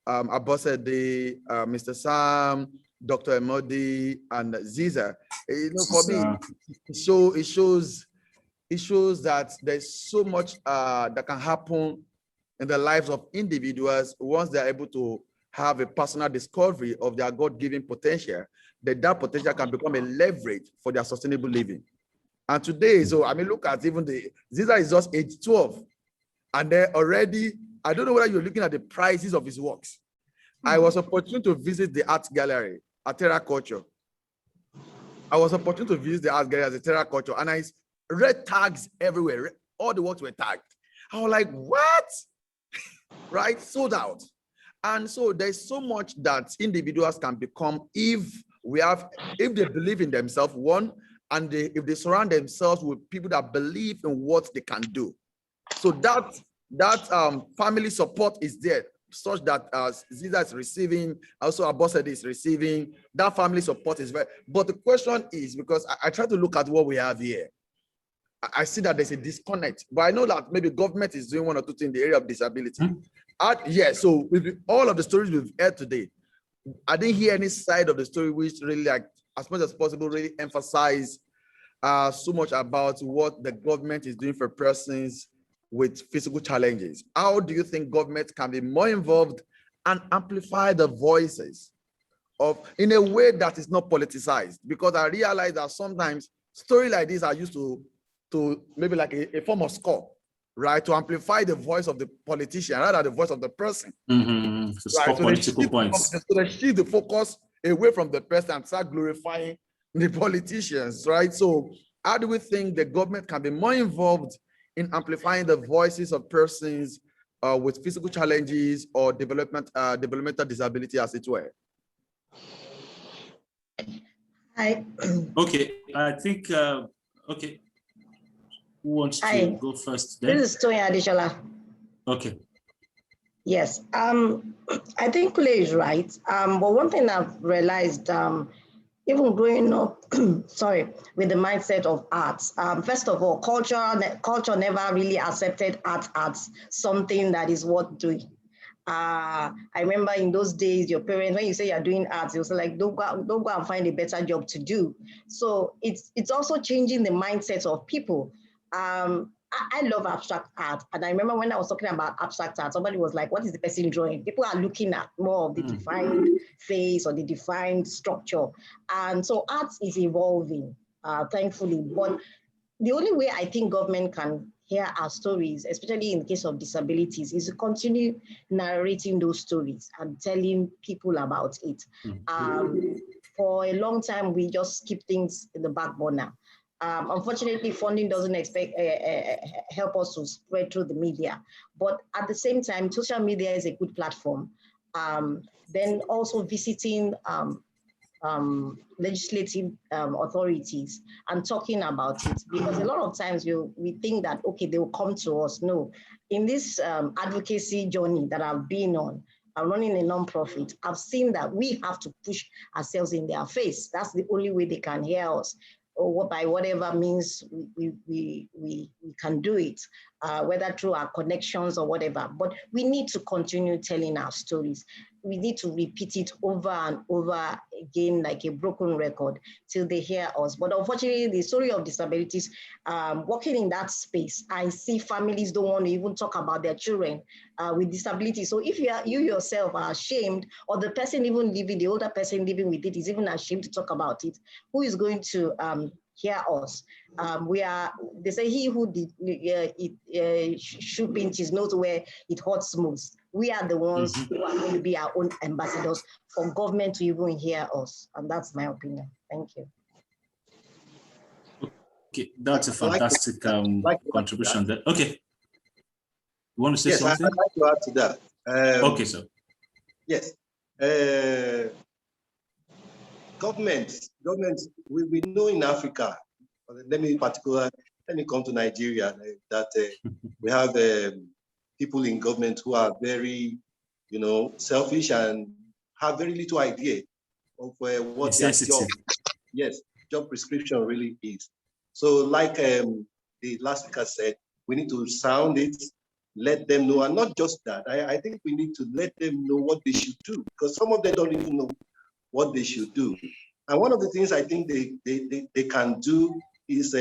Abosede, Mr. Sam, Dr. Emodi, and Ziza, for me, it shows that there's so much that can happen in the lives of individuals once they're able to have a personal discovery of their God-given potential, that potential can become a leverage for their sustainable living. And today, so I mean, look at even Ziza is just age 12, and they're already, I don't know whether you're looking at the prices of his works. I was opportune to visit the art gallery at Terra Culture, I was opportune to visit the art gallery as a terror culture, and I read tags everywhere. All the works were tagged. I was like, what? Right? Sold out. And so there's so much that individuals can become if they believe in themselves, one, and if they surround themselves with people that believe in what they can do. So that family support is there, such that Ziza is receiving, also Abosede is receiving, that family support is very, but the question is, because I try to look at what we have here, I see that there's a disconnect, but I know that maybe government is doing one or two things in the area of disability. So with all of the stories we've heard today, I didn't hear any side of the story which really, like, as much as possible, really emphasize so much about what the government is doing for persons with physical challenges. How do you think government can be more involved and amplify the voices in a way that is not politicized? Because I realize that sometimes stories like this are used to maybe like a form of score, right? To amplify the voice of the politician rather than the voice of the person. To score political points. So they shift the focus away from the person and start glorifying the politicians, right? So how do we think the government can be more involved in amplifying the voices of persons with physical challenges or developmental disability, as it were? Okay, I think, okay. Who wants to go first then? This is Toyin Adeshola. Okay. Yes, I think Kule is right. But one thing I've realized, even growing up, sorry, with the mindset of arts, first of all, culture never really accepted art as something that is worth doing. I remember in those days, your parents, when you say you're doing arts, they will say like, don't go and find a better job to do. So it's also changing the mindset of people. I love abstract art. And I remember when I was talking about abstract art, somebody was like, what is the person drawing? People are looking at more of the defined face or the defined structure. And so art is evolving, thankfully. But the only way I think government can hear our stories, especially in the case of disabilities, is to continue narrating those stories and telling people about it. For a long time, we just keep things in the back burner. Unfortunately, funding doesn't help us to spread through the media. But at the same time, social media is a good platform. Then also visiting legislative authorities and talking about it, because a lot of times we think that, okay, they will come to us. No, in this advocacy journey that I've been on, I'm running a nonprofit, I've seen that we have to push ourselves in their face. That's the only way they can hear us, or by whatever means we can do it, whether through our connections or whatever. But we need to continue telling our stories. We need to repeat it over and over again, like a broken record, till they hear us. But unfortunately, the story of disabilities, working in that space, I see families don't want to even talk about their children with disabilities. So if you yourself are ashamed, or the person even living, the older person living with it is even ashamed to talk about it, who is going to hear us? They say he who should pinch his nose where it hurts most. We are the ones who are going to be our own ambassadors for government to even hear us. And that's my opinion. Thank you. Okay, that's a fantastic contribution there. Okay. You want to say something? I'd like to add to that. Okay, sir. Yes. Governments, we know in Africa, let me come to Nigeria, that we have people in government who are very, selfish and have very little idea of what their job prescription really is. So like the last speaker said, we need to sound it, let them know, and not just that. I think we need to let them know what they should do, because some of them don't even know what they should do. And one of the things I think they can do is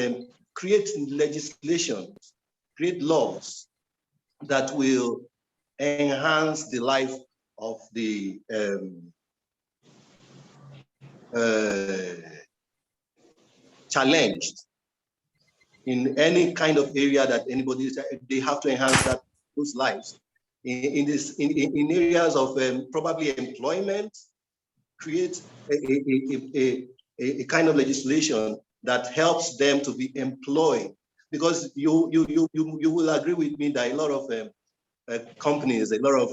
create legislation, create laws that will enhance the life of the challenged in any kind of area that anybody is. They have to enhance those lives in areas of probably employment, create a kind of legislation that helps them to be employed. Because you will agree with me that a lot of companies, a lot of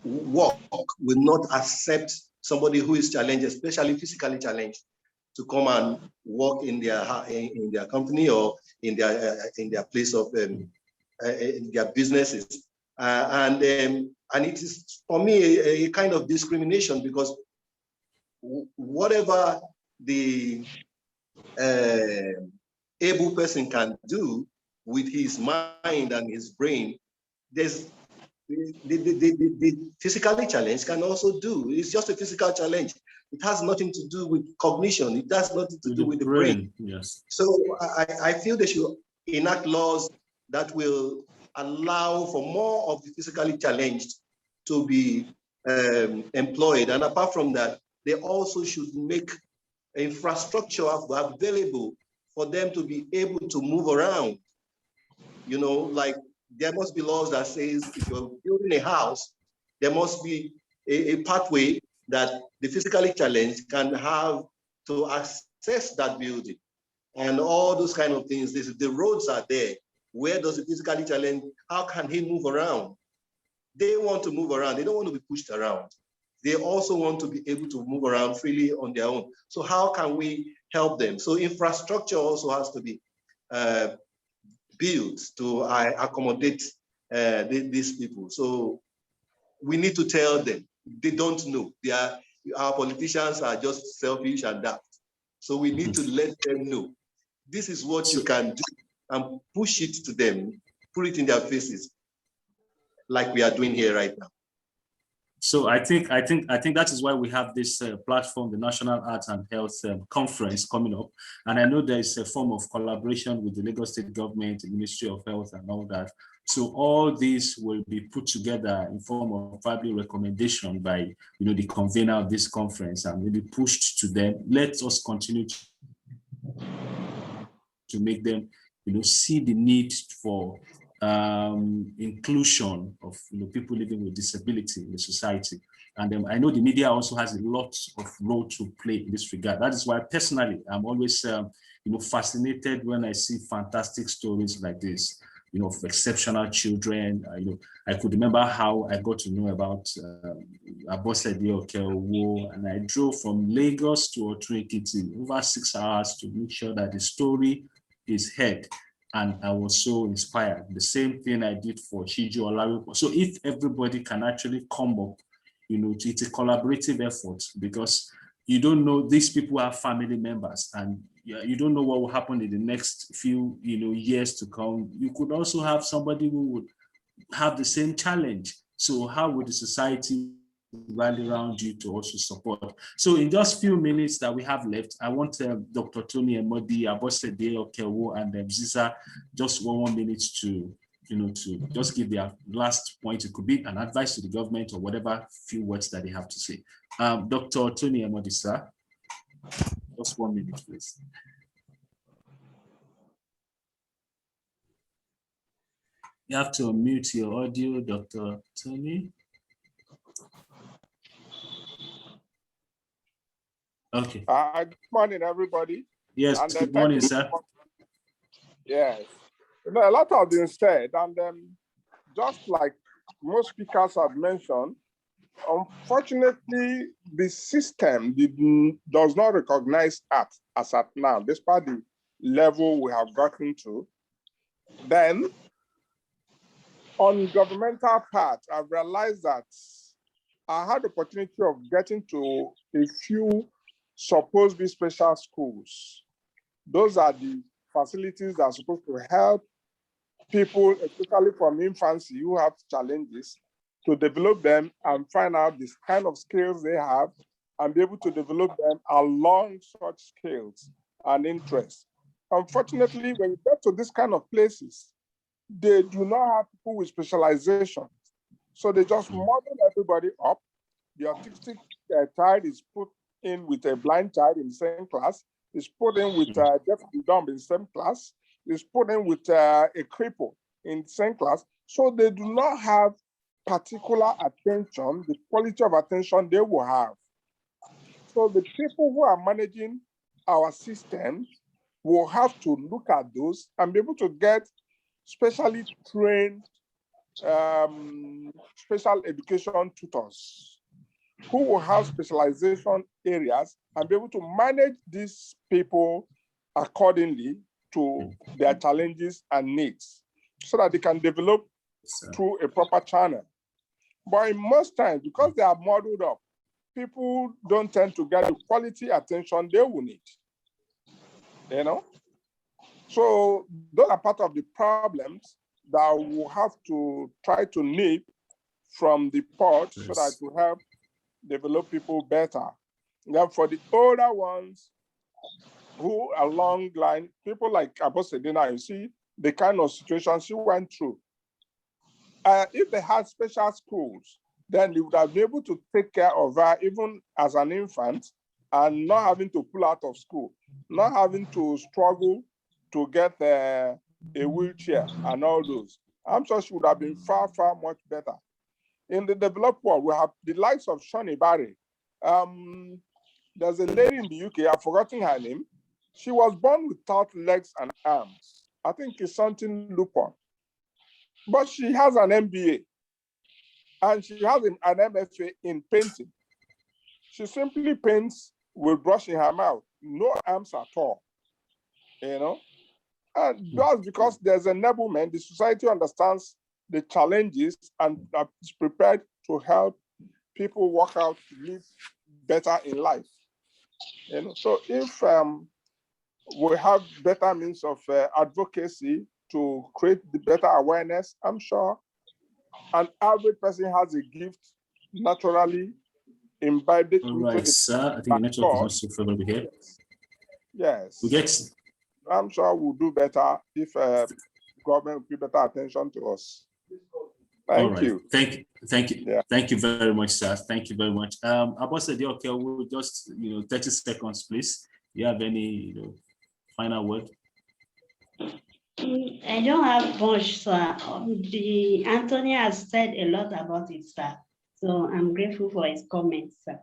work will not accept somebody who is challenged, especially physically challenged, to come and work in their company or in their place of in their businesses, and it is for me a kind of discrimination, because whatever the able person can do with his mind and his brain, there's the physically challenged can also do. It's just a physical challenge. It has nothing to do with cognition. It has nothing to do with the brain. Yes. So I feel they should enact laws that will allow for more of the physically challenged to be employed. And apart from that, they also should make infrastructure available for them to be able to move around. You know, like there must be laws that says if you're building a house, there must be a pathway that the physically challenged can have to access that building. And all those kind of things. The roads are there. Where does the physically challenged, how can he move around? They want to move around. They don't want to be pushed around. They also want to be able to move around freely on their own. So how can we help them? So infrastructure also has to be built to accommodate these people. So we need to tell them. They don't know. Our politicians are just selfish and daft. So we need to let them know. This is what you can do, and push it to them, put it in their faces, like we are doing here right now. So I think that is why we have this platform, the National Arts and Health Conference coming up. And I know there is a form of collaboration with the Lagos State Government, the Ministry of Health and all that. So all these will be put together in form of probably recommendation by the convener of this conference, and will be pushed to them. Let us continue to make them see the need for inclusion of people living with disability in the society. And I know the media also has a lot of role to play in this regard. That is why personally I'm always fascinated when I see fantastic stories like this, of exceptional children. I could remember how I got to know about Abosede Okeowo, and I drove from Lagos to Otuekiti over 6 hours to make sure that the story is heard. And I was so inspired. The same thing I did for Shiju Olawipo. So if everybody can actually come up, it's a collaborative effort, because you don't know, these people are family members, and you don't know what will happen in the next few years to come. You could also have somebody who would have the same challenge. So how would the society rally around you to also support? So in just few minutes that we have left, I want Dr. Tony Emodi, Abosede Okeowo, and Ziza just one minute to to just give their last point. It could be an advice to the government or whatever few words that they have to say. Dr. Tony Emodi, sir, just 1 minute, please. You have to unmute your audio, Dr. Tony. Okay. Good morning, everybody. Yes, and, good morning, sir. Yes. A lot has been said, and just like most speakers have mentioned, unfortunately, the system does not recognize art as at now, despite the level we have gotten to. Then, on governmental part, I've realized that I had the opportunity of getting to a few supposed to be special schools. Those are the facilities that are supposed to help people, especially from infancy, who have challenges, to develop them and find out this kind of skills they have and be able to develop them along such skills and interests. Unfortunately, when you get to this kind of places, they do not have people with specialization. So they just model everybody up. The autistic child is put in with a blind child in the same class, is put in with a deaf and dumb in the same class, is put in with a cripple in the same class. So they do not have particular attention, the quality of attention they will have. So the people who are managing our system will have to look at those and be able to get specially trained special education tutors who will have specialization areas and be able to manage these people accordingly to their challenges and needs so that they can develop through a proper channel. But in most times, because they are modeled up, people don't tend to get the quality attention they will need, you know? So those are part of the problems that we'll have to try to nip from the pot so that to help develop people better. Then for the older ones who are long line, people like Abosedina, you see the kind of situation she went through. If they had special schools, then they would have been able to take care of her even as an infant and not having to pull out of school, not having to struggle to get a wheelchair and all those. I'm sure she would have been far, far much better. In the developed world, we have the likes of Shani Barry. There's a lady in the UK, I've forgotten her name. She was born without legs and arms. I think it's something Lupon. But she has an MBA and she has an MFA in painting. She simply paints with brush in her mouth, no arms at all, you know? And that's because there's enablement, the society understands the challenges and is prepared to help people work out to live better in life. You know? So if we have better means of advocacy to create the better awareness, I'm sure an average person has a gift naturally imbibed. All right, sir. I think the network is not so favorable here. Yes. We get. I'm sure we'll do better if government will pay better attention to us. Thank you. Thank you. Yeah. Thank you very much, sir. Thank you very much. Abosede, okay, we'll just 30 seconds, please. Do you have any final word? I don't have much, sir. Anthony has said a lot about it, sir. So I'm grateful for his comments, sir.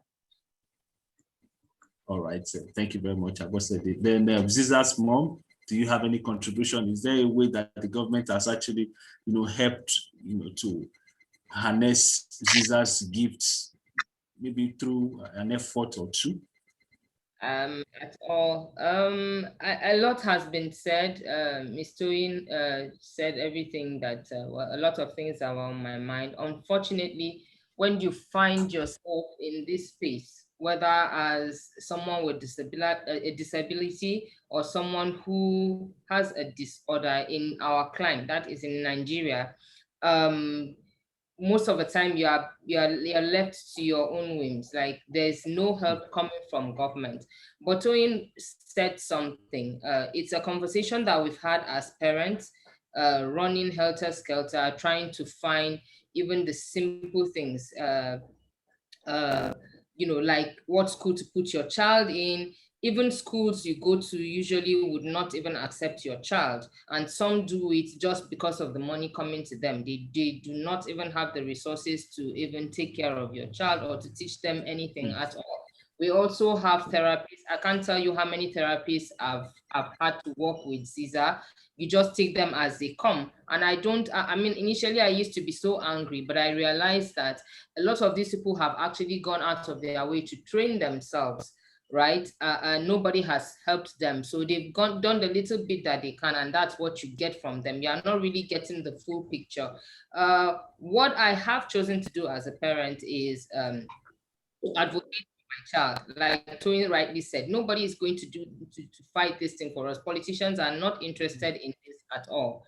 All right, sir. Thank you very much, Abosede. Then Ziza's mom, do you have any contribution? Is there a way that the government has actually, helped, to harness Ziza's gifts, maybe through an effort or two? At all. A lot has been said. Ms. Toyin said everything that, a lot of things are on my mind. Unfortunately, when you find yourself in this space, whether as someone with a disability or someone who has a disorder in our client, that is in Nigeria, most of the time you are left to your own whims. Like there's no help coming from government. But Toyin said something. It's a conversation that we've had as parents, running helter-skelter, trying to find even the simple things, like what school to put your child in. Even schools you go to usually would not even accept your child. And some do it just because of the money coming to them. They do not even have the resources to even take care of your child or to teach them anything at all. We also have therapists. I can't tell you how many therapists I've had to work with Ziza. You just take them as they come. And I mean, initially I used to be so angry, but I realized that a lot of these people have actually gone out of their way to train themselves, right? Nobody has helped them. So they've done the little bit that they can, and that's what you get from them. You're not really getting the full picture. What I have chosen to do as a parent is advocate for my child. Like Tony rightly said, nobody is going to fight this thing for us. Politicians are not interested in this at all.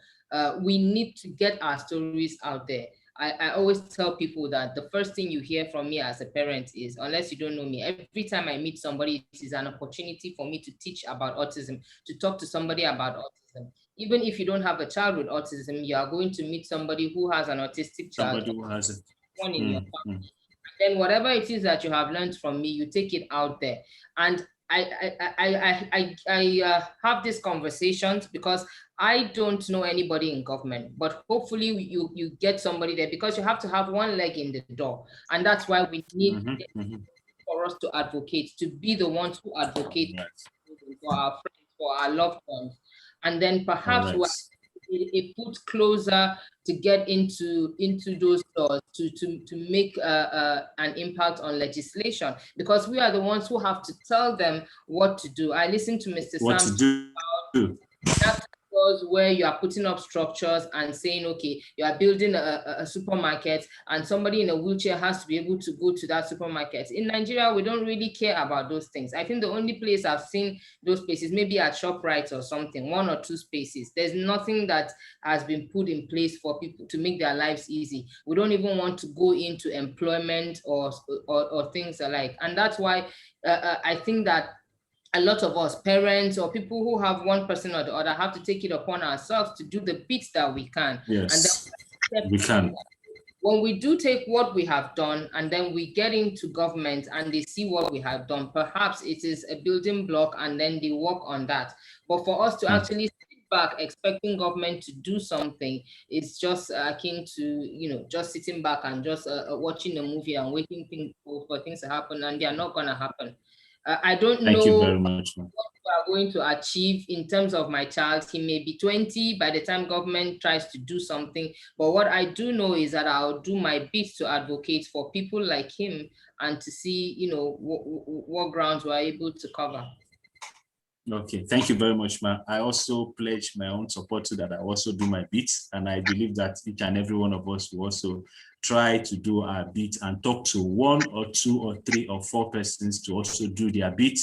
We need to get our stories out there. I always tell people that the first thing you hear from me as a parent is, unless you don't know me, every time I meet somebody, it is an opportunity for me to teach about autism, to talk to somebody about autism. Even if you don't have a child with autism, you are going to meet somebody who has an autistic child. Somebody who has it. One in your family. Then whatever it is that you have learned from me, you take it out there. And I have these conversations because I don't know anybody in government, but hopefully you get somebody there, because you have to have one leg in the door. And that's why we need for us to advocate, to be the ones who advocate for our friends, for our loved ones. And then perhaps we're a foot closer to get into those doors to make an impact on legislation, because we are the ones who have to tell them what to do. I listened to Mr. Sam about that, where you are putting up structures and saying, okay, you are building a supermarket and somebody in a wheelchair has to be able to go to that supermarket. In Nigeria, we don't really care about those things. I think the only place I've seen those places, maybe at ShopRite or something, 1 or 2 spaces. There's nothing that has been put in place for people to make their lives easy. We don't even want to go into employment or things alike. And that's why I think that a lot of us, parents or people who have one person or the other, have to take it upon ourselves to do the bits that we can. Yes, and then we can. When we do take what we have done and then we get into government and they see what we have done, perhaps it is a building block and then they work on that. But for us to actually sit back expecting government to do something, it's just akin to, just sitting back and just watching a movie and waiting for things to happen, and they are not going to happen. I don't know. Thank you very much, what we are going to achieve in terms of my child. He may be 20 by the time government tries to do something. But what I do know is that I'll do my bit to advocate for people like him and to see, what grounds we're able to cover. Okay, thank you very much, ma'am. I also pledge my own support to that. I also do my bit, and I believe that each and every one of us will also try to do our bit and talk to 1 or 2 or 3 or 4 persons to also do their bit.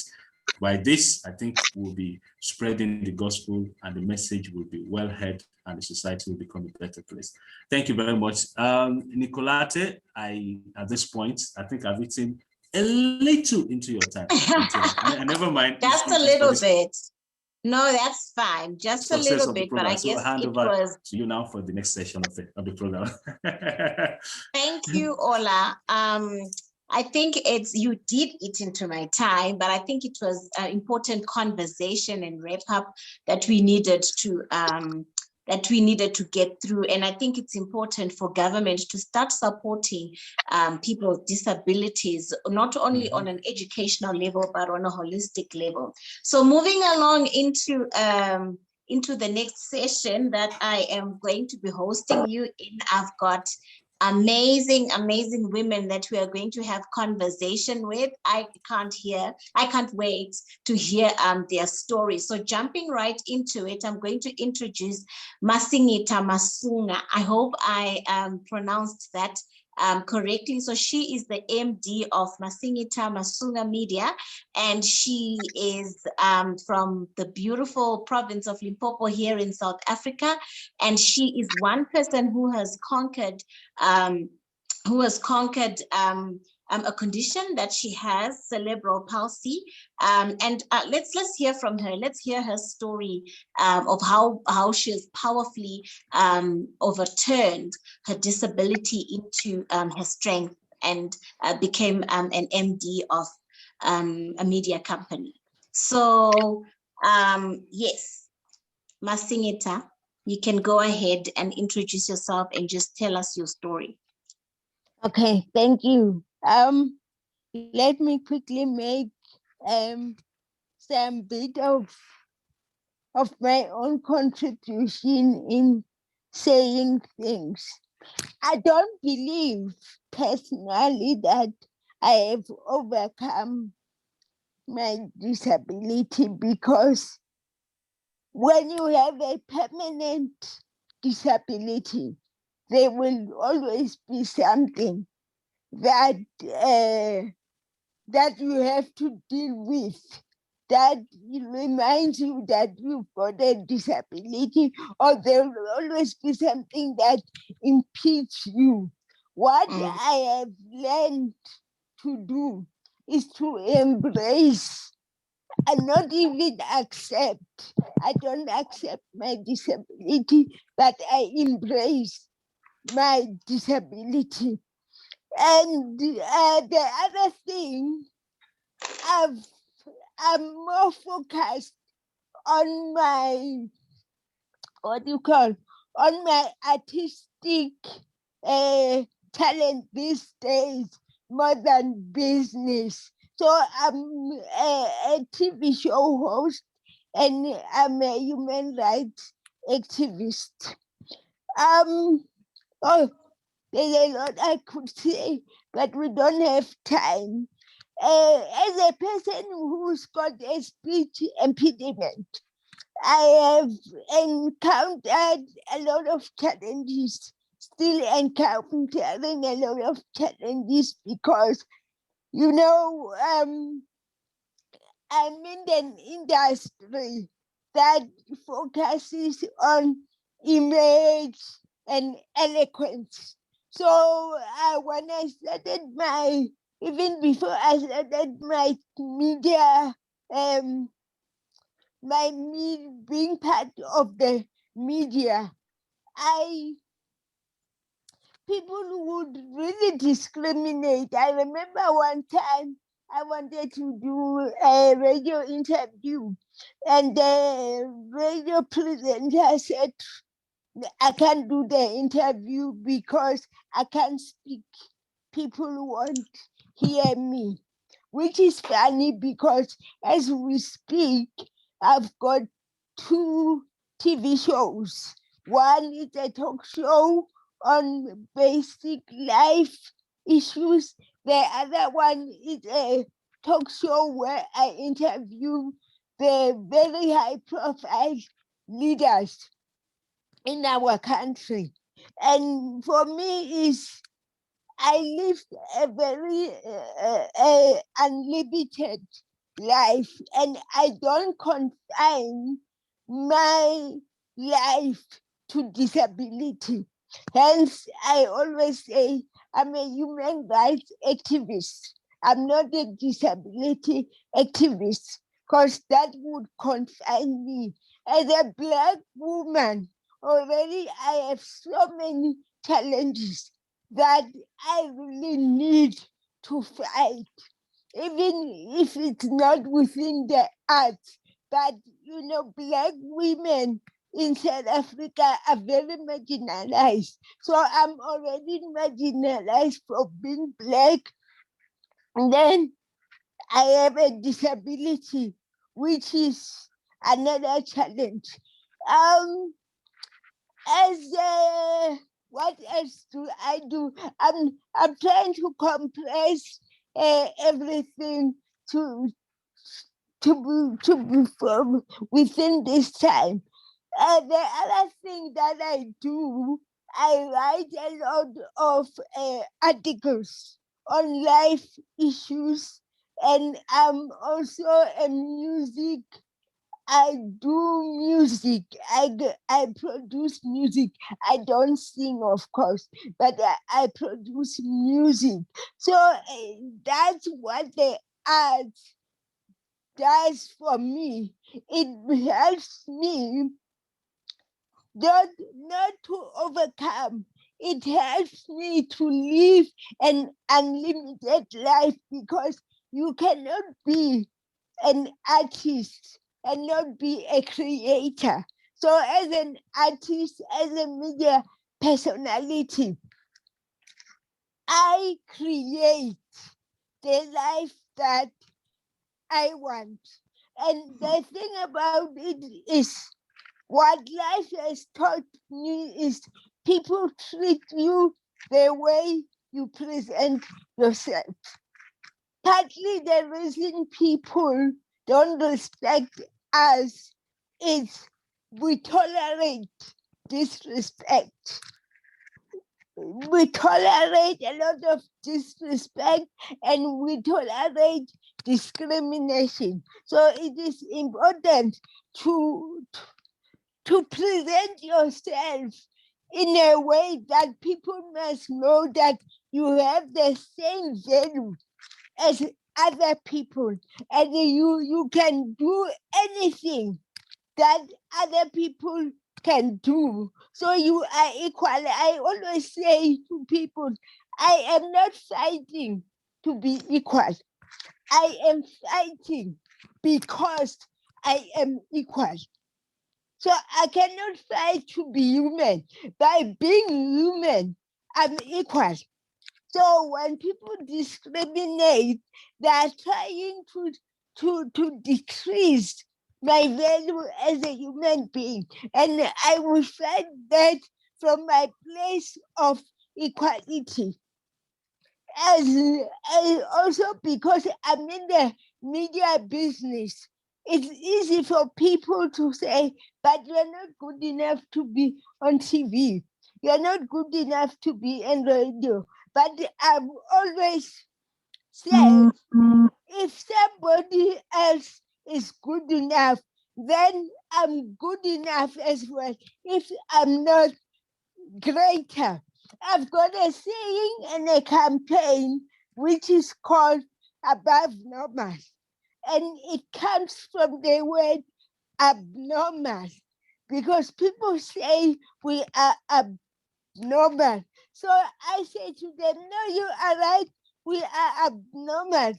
By this, I think we'll be spreading the gospel and the message will be well heard and the society will become a better place. Thank you very much. Nicolate, at this point, I think I've eaten a little into your time. Never mind. Just a little bit. No, that's fine. Just a little bit, but I guess I'll hand it over was to you now for the next session of the program. Thank you, Ola. I think you did eat into my time, but I think it was an important conversation and wrap up that we needed to get through. And I think it's important for government to start supporting people with disabilities, not only on an educational level, but on a holistic level. So moving along into the next session that I am going to be hosting you in, I've got amazing women that we are going to have conversation with. I can't wait to hear their stories. So jumping right into it, I'm going to introduce Masingita Masunga. I hope I pronounced that correctly. So she is the MD of Masingita Masunga Media, and she is from the beautiful province of Limpopo here in South Africa. And she is one person who has conquered a condition that she has, cerebral palsy. Let's hear from her. Let's hear her story of how she has powerfully overturned her disability into her strength and became an MD of a media company. So yes, Masingita, you can go ahead and introduce yourself and just tell us your story. Okay, thank you. Let me quickly make some bit of my own contribution in saying things. I don't believe personally that I have overcome my disability, because when you have a permanent disability, there will always be something that that you have to deal with, that reminds you that you've got a disability, or there will always be something that impedes you. What I have learned to do is to embrace and not even accept. I don't accept my disability, but I embrace my disability. And the other thing, I'm more focused on my, on my artistic talent these days more than business. So I'm a TV show host and I'm a human rights activist. Oh, there's a lot I could say, but we don't have time. As a person who's got a speech impediment, I have encountered a lot of challenges, still encountering a lot of challenges because, I'm in an industry that focuses on image and eloquence. So when I started even before I started my media, being part of the media, people would really discriminate. I remember one time I wanted to do a radio interview, and the radio presenter said, I can't do the interview because I can't speak. People won't hear me, which is funny because as we speak, I've got 2 TV shows. One is a talk show on basic life issues. The other one is a talk show where I interview the very high profile leaders in our country. And for me, I lived a very unlimited life, and I don't confine my life to disability. Hence, I always say I'm a human rights activist. I'm not a disability activist because that would confine me. As a Black woman, already I have so many challenges that I really need to fight, even if it's not within the arts. But Black women in South Africa are very marginalized. So I'm already marginalized for being Black. And then I have a disability, which is another challenge. What else do I do? I'm trying to compress everything to be from within this time. The other thing that I do, I write a lot of articles on life issues, and I'm also a music. I do music. I produce music. I don't sing, of course, but I produce music. So that's what the art does for me. It helps me not to overcome. It helps me to live an unlimited life because you cannot be an artist and not be a creator. So as an artist, as a media personality, I create the life that I want. And the thing about it is, what life has taught me is people treat you the way you present yourself. Partly the reason people don't respect us is we tolerate disrespect. We tolerate a lot of disrespect and we tolerate discrimination. So it is important to present yourself in a way that people must know that you have the same value as other people, and you can do anything that other people can do. So you are equal. I always say to people, I am not fighting to be equal. I am fighting because I am equal. So I cannot fight to be human. By being human, I'm equal. So when people discriminate, they are trying to decrease my value as a human being. And I will fight that from my place of equality. As also because I'm in the media business, it's easy for people to say, but you're not good enough to be on TV. You're not good enough to be on radio. But I've always said, if somebody else is good enough, then I'm good enough as well. If I'm not greater, I've got a saying and a campaign which is called above normal. And it comes from the word abnormal, because people say we are abnormal. So I say to them, no, you are right, we are abnormal.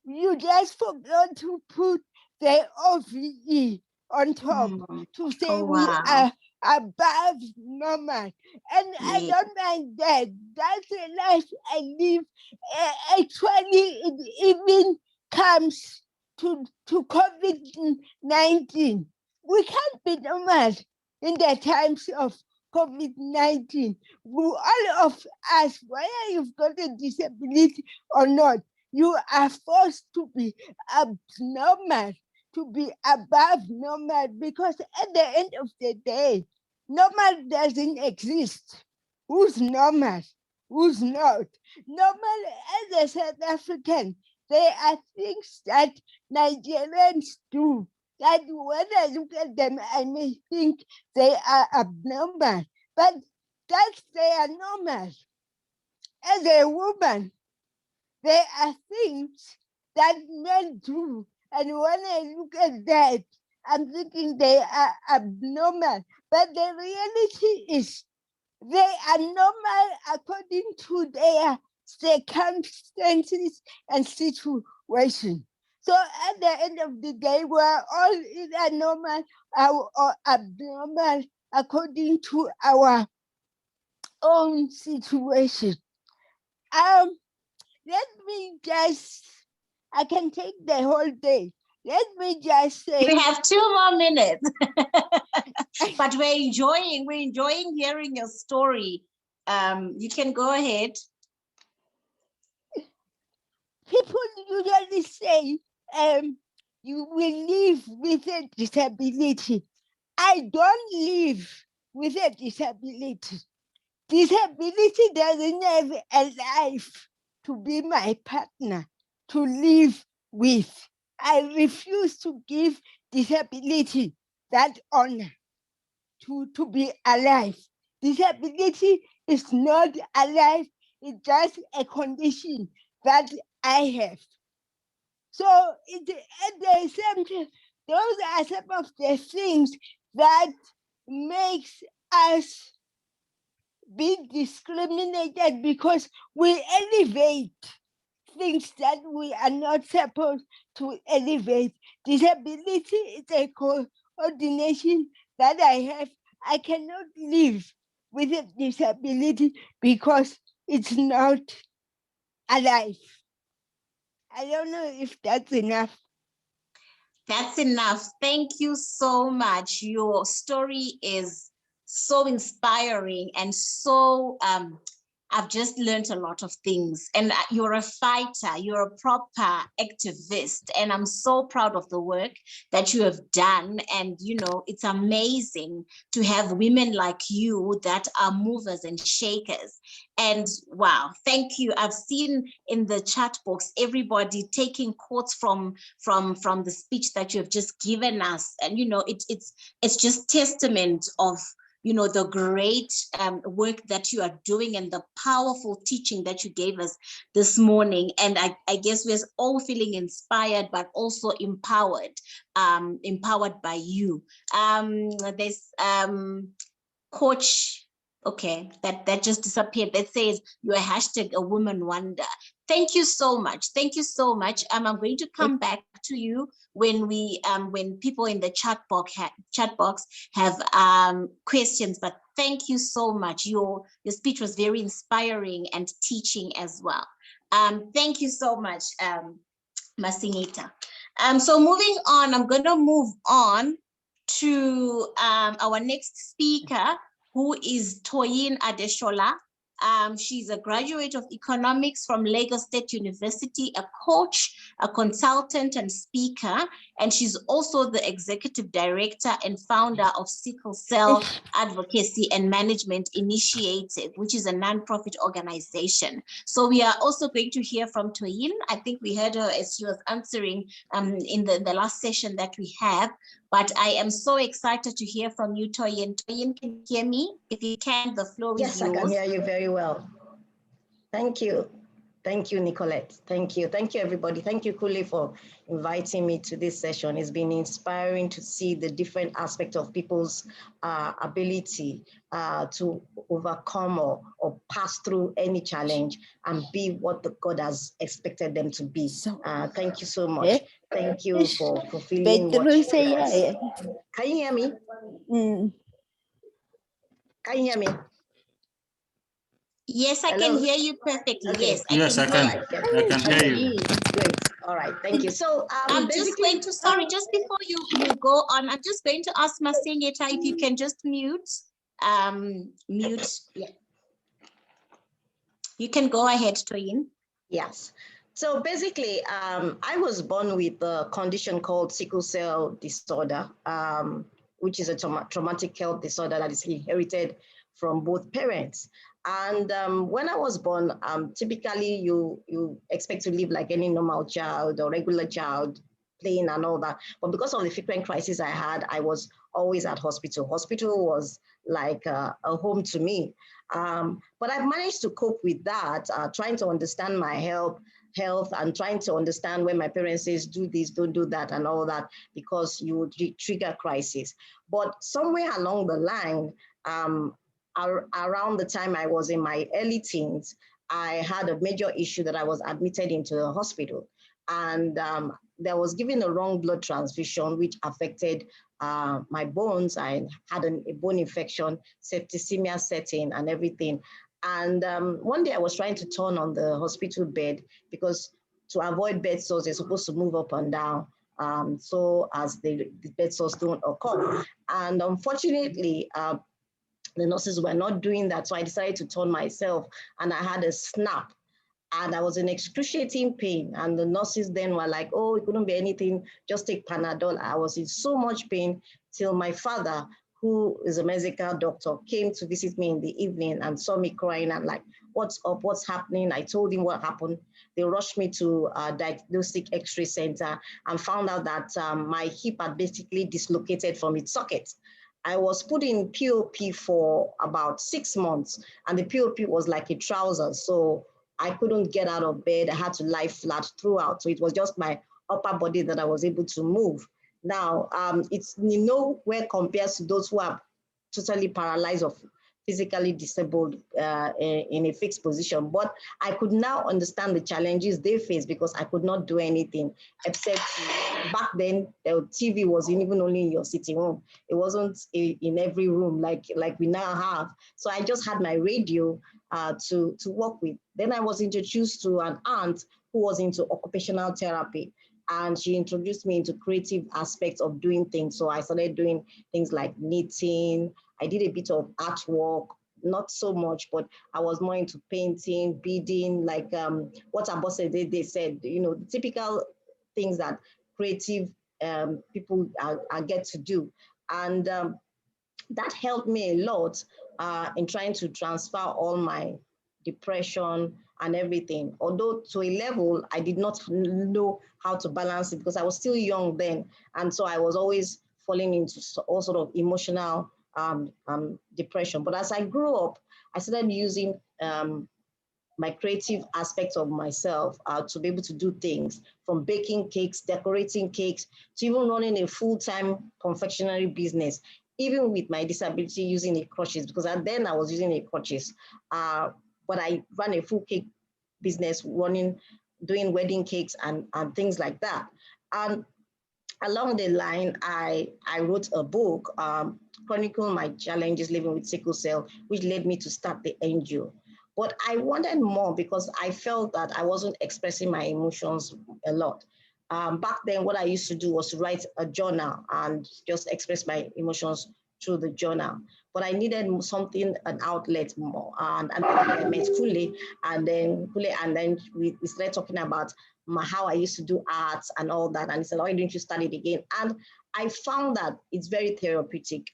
You just forgot to put the OVE on top to say we are above normal. And I don't mind that. That's the life I live. Actually, it even comes to COVID-19. We can't be normal in the times of COVID-19. All of us, whether you've got a disability or not, you are forced to be abnormal, to be above normal, because at the end of the day, normal doesn't exist. Who's normal? Who's not? Normal as a South African, there are things that Nigerians do that when I look at them, I may think they are abnormal, but that's they are normal. As a woman, there are things that men do, and when I look at that, I'm thinking they are abnormal. But the reality is they are normal according to their circumstances and situation. So at the end of the day, we're all either normal or abnormal according to our own situation. Let me just, I can take the whole day. Let me just say. You have 2 more minutes. But we're enjoying hearing your story. You can go ahead. People usually say, you will live with a disability. I don't live with a disability. Disability doesn't have a life to be my partner, to live with. I refuse to give disability that honor to be alive. Disability is not alive, it's just a condition that I have. So at the same time, those are some of the things that makes us be discriminated, because we elevate things that we are not supposed to elevate. Disability is a coordination that I have. I cannot live with a disability because it's not alive. I don't know if that's enough. That's enough. Thank you so much. Your story is so inspiring and so I've just learned a lot of things, and you're a fighter, you're a proper activist, and I'm so proud of the work that you have done. And you know, it's amazing to have women like you that are movers and shakers. And wow, thank you. I've seen in the chat box everybody taking quotes from the speech that you have just given us, and you know, it's just testament of, you know, the great work that you are doing and the powerful teaching that you gave us this morning. And I guess we're all feeling inspired, but also empowered by you. There's Coach Okay, that just disappeared. That says you're a woman wonder. Thank you so much. Thank you so much. I'm going to come back to you when when people in the chat box have questions. But thank you so much. Your speech was very inspiring and teaching as well. Thank you so much, Masingita. So moving on, I'm going to move on to our next speaker, who is Toyin Adeshola. She's a graduate of economics from Lagos State University, a coach, a consultant, and speaker. And she's also the executive director and founder of Sickle Cell Advocacy and Management Initiative, which is a nonprofit organization. So we are also going to hear from Toyin. I think we heard her as she was answering in the last session that we have. But I am so excited to hear from you, Toyin. Toyin, can you hear me? If you can, the floor is yours. Yes, I can hear you very well. Thank you. Thank you, Nicolette. Thank you. Thank you, everybody. Thank you, Kule, for inviting me to this session. It's been inspiring to see the different aspects of people's ability to overcome or pass through any challenge and be what God has expected them to be. Thank you so much. Thank you for fulfilling what you said. Can you hear me? Can you hear me? Yes, I Hello? can hear you perfectly. Okay. Yes, I can hear you. Great. All right. Thank you. So I'm just going to, sorry, just before you go on, I'm just going to ask Masengeta if you can just mute. Yeah. You can go ahead, Toyin. Yes. So basically, I was born with a condition called sickle cell disorder, which is a traumatic health disorder that is inherited from both parents. And when I was born, typically you expect to live like any normal child or regular child, playing and all that. But because of the frequent crises I had, I was always at hospital. Hospital was like a home to me. But I've managed to cope with that, trying to understand my health and trying to understand when my parents says, do this, don't do that, and all that, because you would trigger crisis. But somewhere along the line, around the time I was in my early teens, I had a major issue that I was admitted into the hospital. And there was given a wrong blood transfusion, which affected my bones. I had a bone infection, septicemia setting and everything. And one day I was trying to turn on the hospital bed because to avoid bed sores, you're supposed to move up and down so as the bed sores don't occur. And unfortunately, the nurses were not doing that. So I decided to turn myself and I had a snap. And I was in excruciating pain. And the nurses then were like, oh, it couldn't be anything, just take Panadol. I was in so much pain till my father, who is a medical doctor, came to visit me in the evening and saw me crying and like, what's up, what's happening? I told him what happened. They rushed me to a diagnostic x-ray center and found out that my hip had basically dislocated from its socket. I was put in POP for about 6 months, and the POP was like a trouser. So I couldn't get out of bed. I had to lie flat throughout. So it was just my upper body that I was able to move. Now, it's nowhere compared to those who are totally paralyzed or physically disabled in a fixed position. But I could now understand the challenges they face because I could not do anything except back then, the TV wasn't even only in your sitting room. It wasn't in every room like we now have. So I just had my radio to work with. Then I was introduced to an aunt who was into occupational therapy. And she introduced me into creative aspects of doing things. So I started doing things like knitting. I did a bit of artwork, not so much, but I was more into painting, beading, like what Abose they said, the typical things that creative people get to do. And that helped me a lot in trying to transfer all my depression and everything. Although to a level, I did not know how to balance it because I was still young then. And so I was always falling into all sort of emotional depression. But as I grew up, I started using my creative aspects of myself to be able to do things from baking cakes, decorating cakes, to even running a full-time confectionery business. even with my disability, using a crutches, because then I was using a crutches. But I ran a full cake business, doing wedding cakes and things like that. And along the line, I wrote a book, chronicling my challenges living with sickle cell, which led me to start the NGO. But I wanted more because I felt that I wasn't expressing my emotions a lot. Back then, what I used to do was to write a journal and just express my emotions through the journal. But I needed something, an outlet more. And I met Kule, and then we started talking about how I used to do arts and all that. And he said, why don't you study it again? And I found that it's very therapeutic.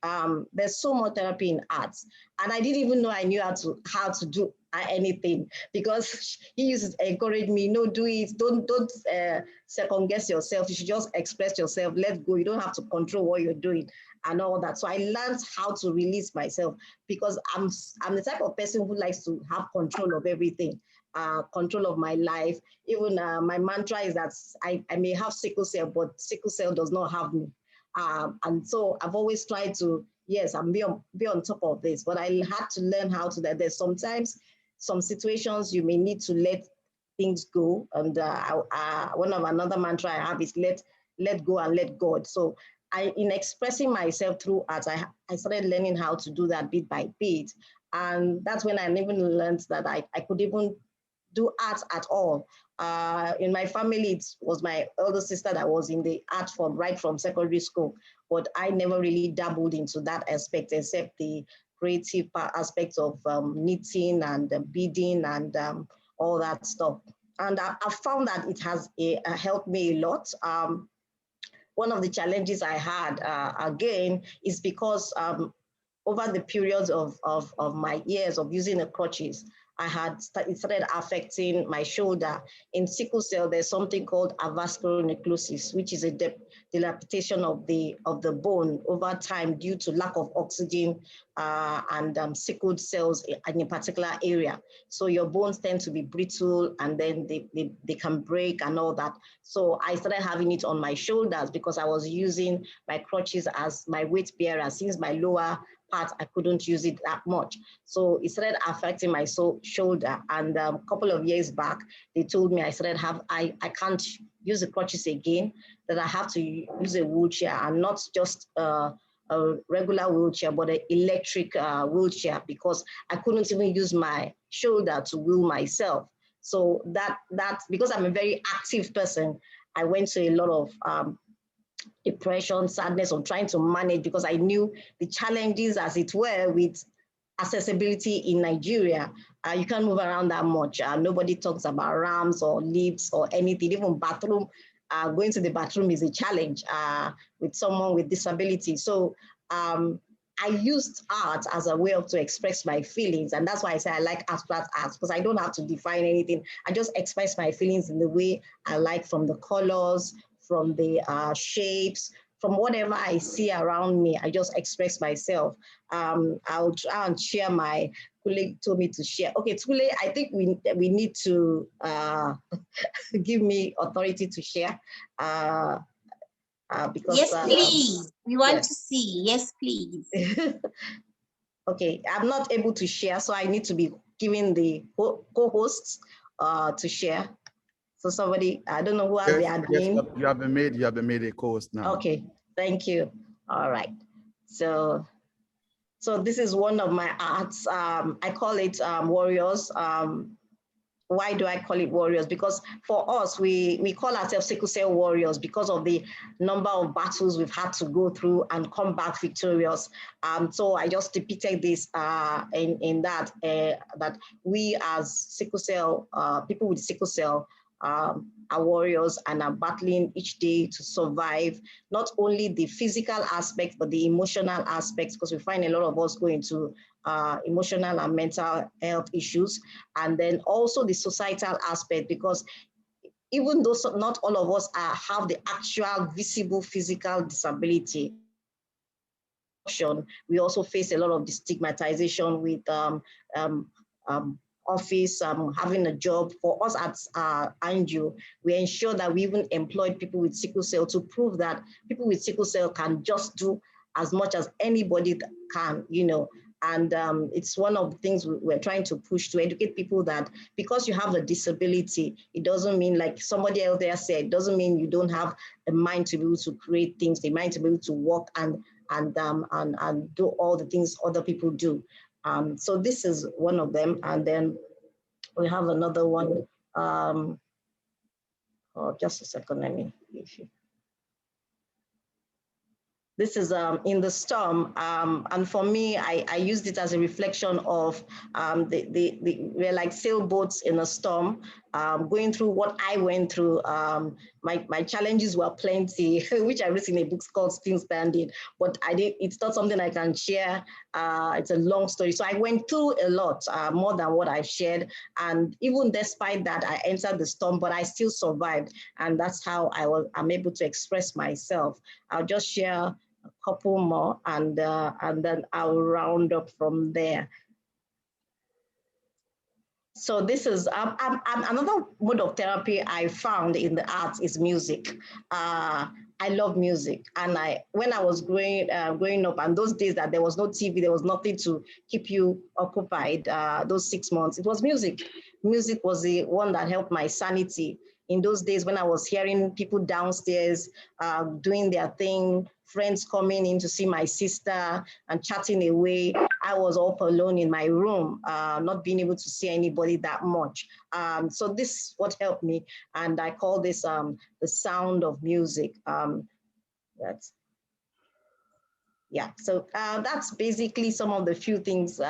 There's so much therapy in arts. And I didn't even know I knew how to do anything, because he used to encourage me, no, do it. Don't second guess yourself. You should just express yourself. Let go. You don't have to control what you're doing and all that. So I learned how to release myself, because I'm the type of person who likes to have control of everything. Control of my life. Even my mantra is that I may have sickle cell, but sickle cell does not have me. And so I've always tried to, yes, I'm be on top of this, but I had to learn how to that. There's sometimes some situations you may need to let things go. And another mantra I have is let go and let God. So in expressing myself through art, I started learning how to do that bit by bit. And that's when I even learned that I could even do art at all. In my family, it was my elder sister that was in the art form right from secondary school, but I never really dabbled into that aspect, except the creative aspects of knitting and beading and all that stuff. And I found that it has helped me a lot. One of the challenges I had, again, is because over the periods of my years of using the crutches, it started affecting my shoulder. In sickle cell, there's something called avascular necrosis, which is a dilapidation of the bone over time due to lack of oxygen and sickled cells in a particular area. So your bones tend to be brittle, and then they can break and all that. So I started having it on my shoulders because I was using my crutches as my weight bearer. Since my lower part, I couldn't use it that much. So it started affecting my shoulder. And a couple of years back, they told me I can't use the crutches again, that I have to use a wheelchair, and not just a regular wheelchair, but an electric wheelchair, because I couldn't even use my shoulder to wheel myself. So that because I'm a very active person, I went to a lot of depression, sadness, or trying to manage, because I knew the challenges, as it were, with accessibility in Nigeria. You can't move around that much. Nobody talks about ramps or lifts or anything. Even bathroom, going to the bathroom is a challenge with someone with disability. So I used art as a way to express my feelings. And that's why I say I like abstract art, because I don't have to define anything. I just express my feelings in the way I like, from the colors, from the shapes, from whatever I see around me. I just express myself. I'll try and share my colleague told me to share. Okay, Tule, I think we need to give me authority to share. Because yes, please. We want to see. Yes, please. Okay, I'm not able to share, so I need to be giving the co-hosts to share. So somebody, I don't know who has the admin. Yes, you have been made a co-host now. Okay, thank you. All right. So this is one of my arts. I call it Warriors. Why do I call it Warriors? Because for us, we call ourselves sickle cell warriors because of the number of battles we've had to go through and come back victorious. So I just depicted this in that we as sickle cell, people with sickle cell, are warriors and are battling each day to survive, not only the physical aspect, but the emotional aspects, because we find a lot of us go into emotional and mental health issues, and then also the societal aspect, because even though not all of us have the actual visible physical disability, we also face a lot of the stigmatization with office, having a job. For us at NGO, we ensure that we even employ people with sickle cell to prove that people with sickle cell can just do as much as anybody can, you know. And it's one of the things we're trying to push, to educate people that because you have a disability, it doesn't mean, like somebody else there said, it doesn't mean you don't have a mind to be able to create things, the mind to be able to walk and do all the things other people do. So this is one of them. And then we have another one. Oh, just a second, let me leave you. This is In the Storm, and for me, I used it as a reflection of we're like sailboats in a storm, going through what I went through. My challenges were plenty, which I wrote in a book called Still Standing, but it's not something I can share. It's a long story. So I went through a lot, more than what I've shared. And even despite that, I entered the storm, but I still survived. And that's how I'm able to express myself. I'll just share a couple more, and then I'll round up from there. So this is another mode of therapy I found in the arts is music. I love music, and when I was growing up, and those days that there was no TV, there was nothing to keep you occupied. Those 6 months, it was music. Music was the one that helped my sanity. In those days when I was hearing people downstairs doing their thing, friends coming in to see my sister and chatting away, I was up alone in my room, not being able to see anybody that much. So this is what helped me, and I call this the sound of music. So that's basically some of the few things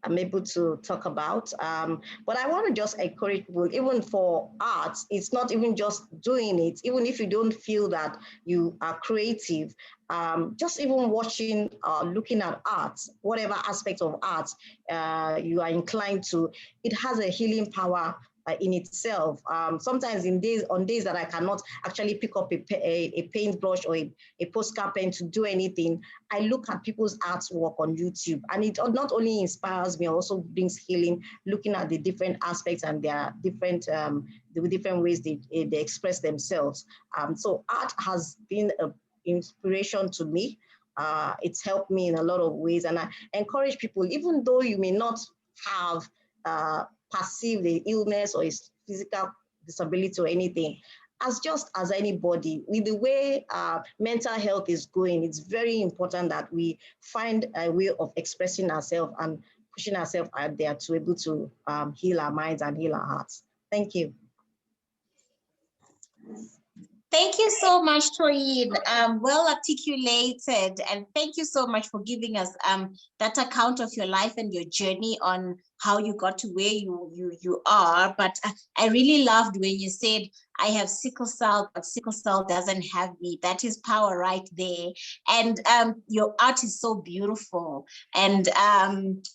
I'm able to talk about. But I want to just encourage people, even for art, it's not even just doing it, even if you don't feel that you are creative, just even watching, looking at art, whatever aspect of art you are inclined to, it has a healing power in itself. Sometimes on days that I cannot actually pick up a paintbrush or a Posca pen to do anything, I look at people's artwork on YouTube, and it not only inspires me, also brings healing, looking at the different aspects and their different the different ways they express themselves. So art has been an inspiration to me. It's helped me in a lot of ways, and I encourage people, even though you may not have perceive the illness or his physical disability or anything, just as anybody, with the way mental health is going, it's very important that we find a way of expressing ourselves and pushing ourselves out there to be able to heal our minds and heal our hearts. Thank you. Thank you so much, Toyin. Well articulated, and thank you so much for giving us that account of your life and your journey on how you got to where you are. But I really loved when you said, I have sickle cell, but sickle cell doesn't have me. That is power right there. And your art is so beautiful. And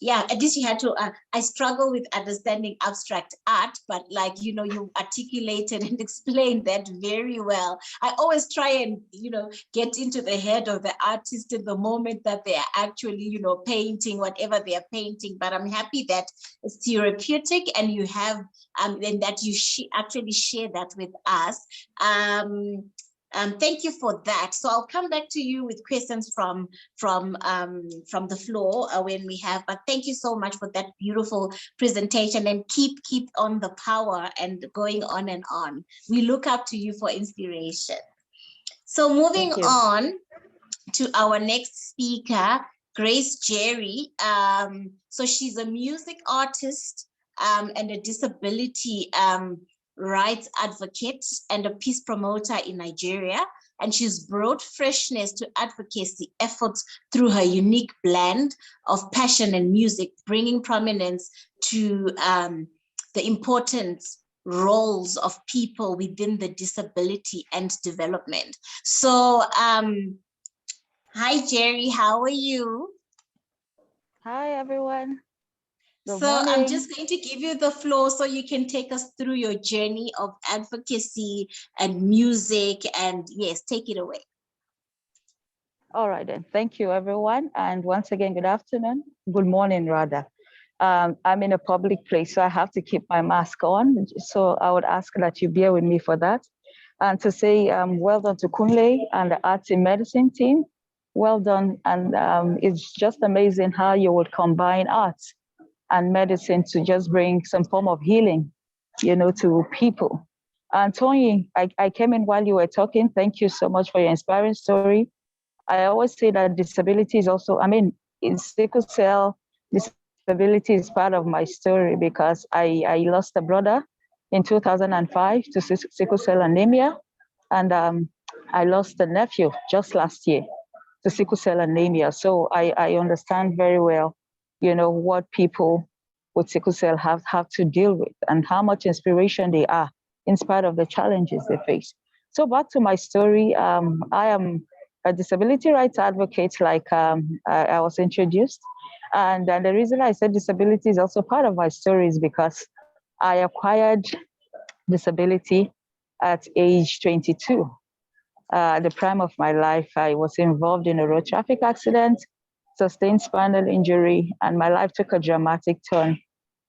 yeah, at least you had to, I struggle with understanding abstract art, but like, you know, you articulated and explained that very well. I always try and, you know, get into the head of the artist in the moment that they are actually, you know, painting whatever they are painting. But I'm happy that it's therapeutic and you have, and that you actually share that with us. Thank you for that. So I'll come back to you with questions from the floor when we have, but thank you so much for that beautiful presentation, and keep on the power and going on and on. We look up to you for inspiration. So moving on to our next speaker, Grace Jerry. So she's a music artist and a disability rights advocate and a peace promoter in Nigeria. And she's brought freshness to advocacy efforts through her unique blend of passion and music, bringing prominence to the important roles of people within the disability and development. So, hi, Jerry, how are you? Hi, everyone. Good so morning. I'm just going to give you the floor so you can take us through your journey of advocacy and music, and yes, take it away. All right, then. Thank you, everyone. And once again, good afternoon. Good morning, rather. I'm in a public place, so I have to keep my mask on. So I would ask that you bear with me for that. And to say well done to Kunle and the Arts in Medicine team Well done. And it's just amazing how you would combine arts and medicine to just bring some form of healing, to people. And Tony, I came in while you were talking. Thank you so much for your inspiring story. I always say that disability is also, in sickle cell, disability is part of my story because I lost a brother in 2005 to sickle cell anemia. And I lost a nephew just last year to sickle cell anemia. So I understand very well, what people with sickle cell have to deal with and how much inspiration they are in spite of the challenges they face. So back to my story, I am a disability rights advocate, like I was introduced. And the reason I said disability is also part of my story is because I acquired disability at age 22. At the prime of my life, I was involved in a road traffic accident, sustained spinal injury, and my life took a dramatic turn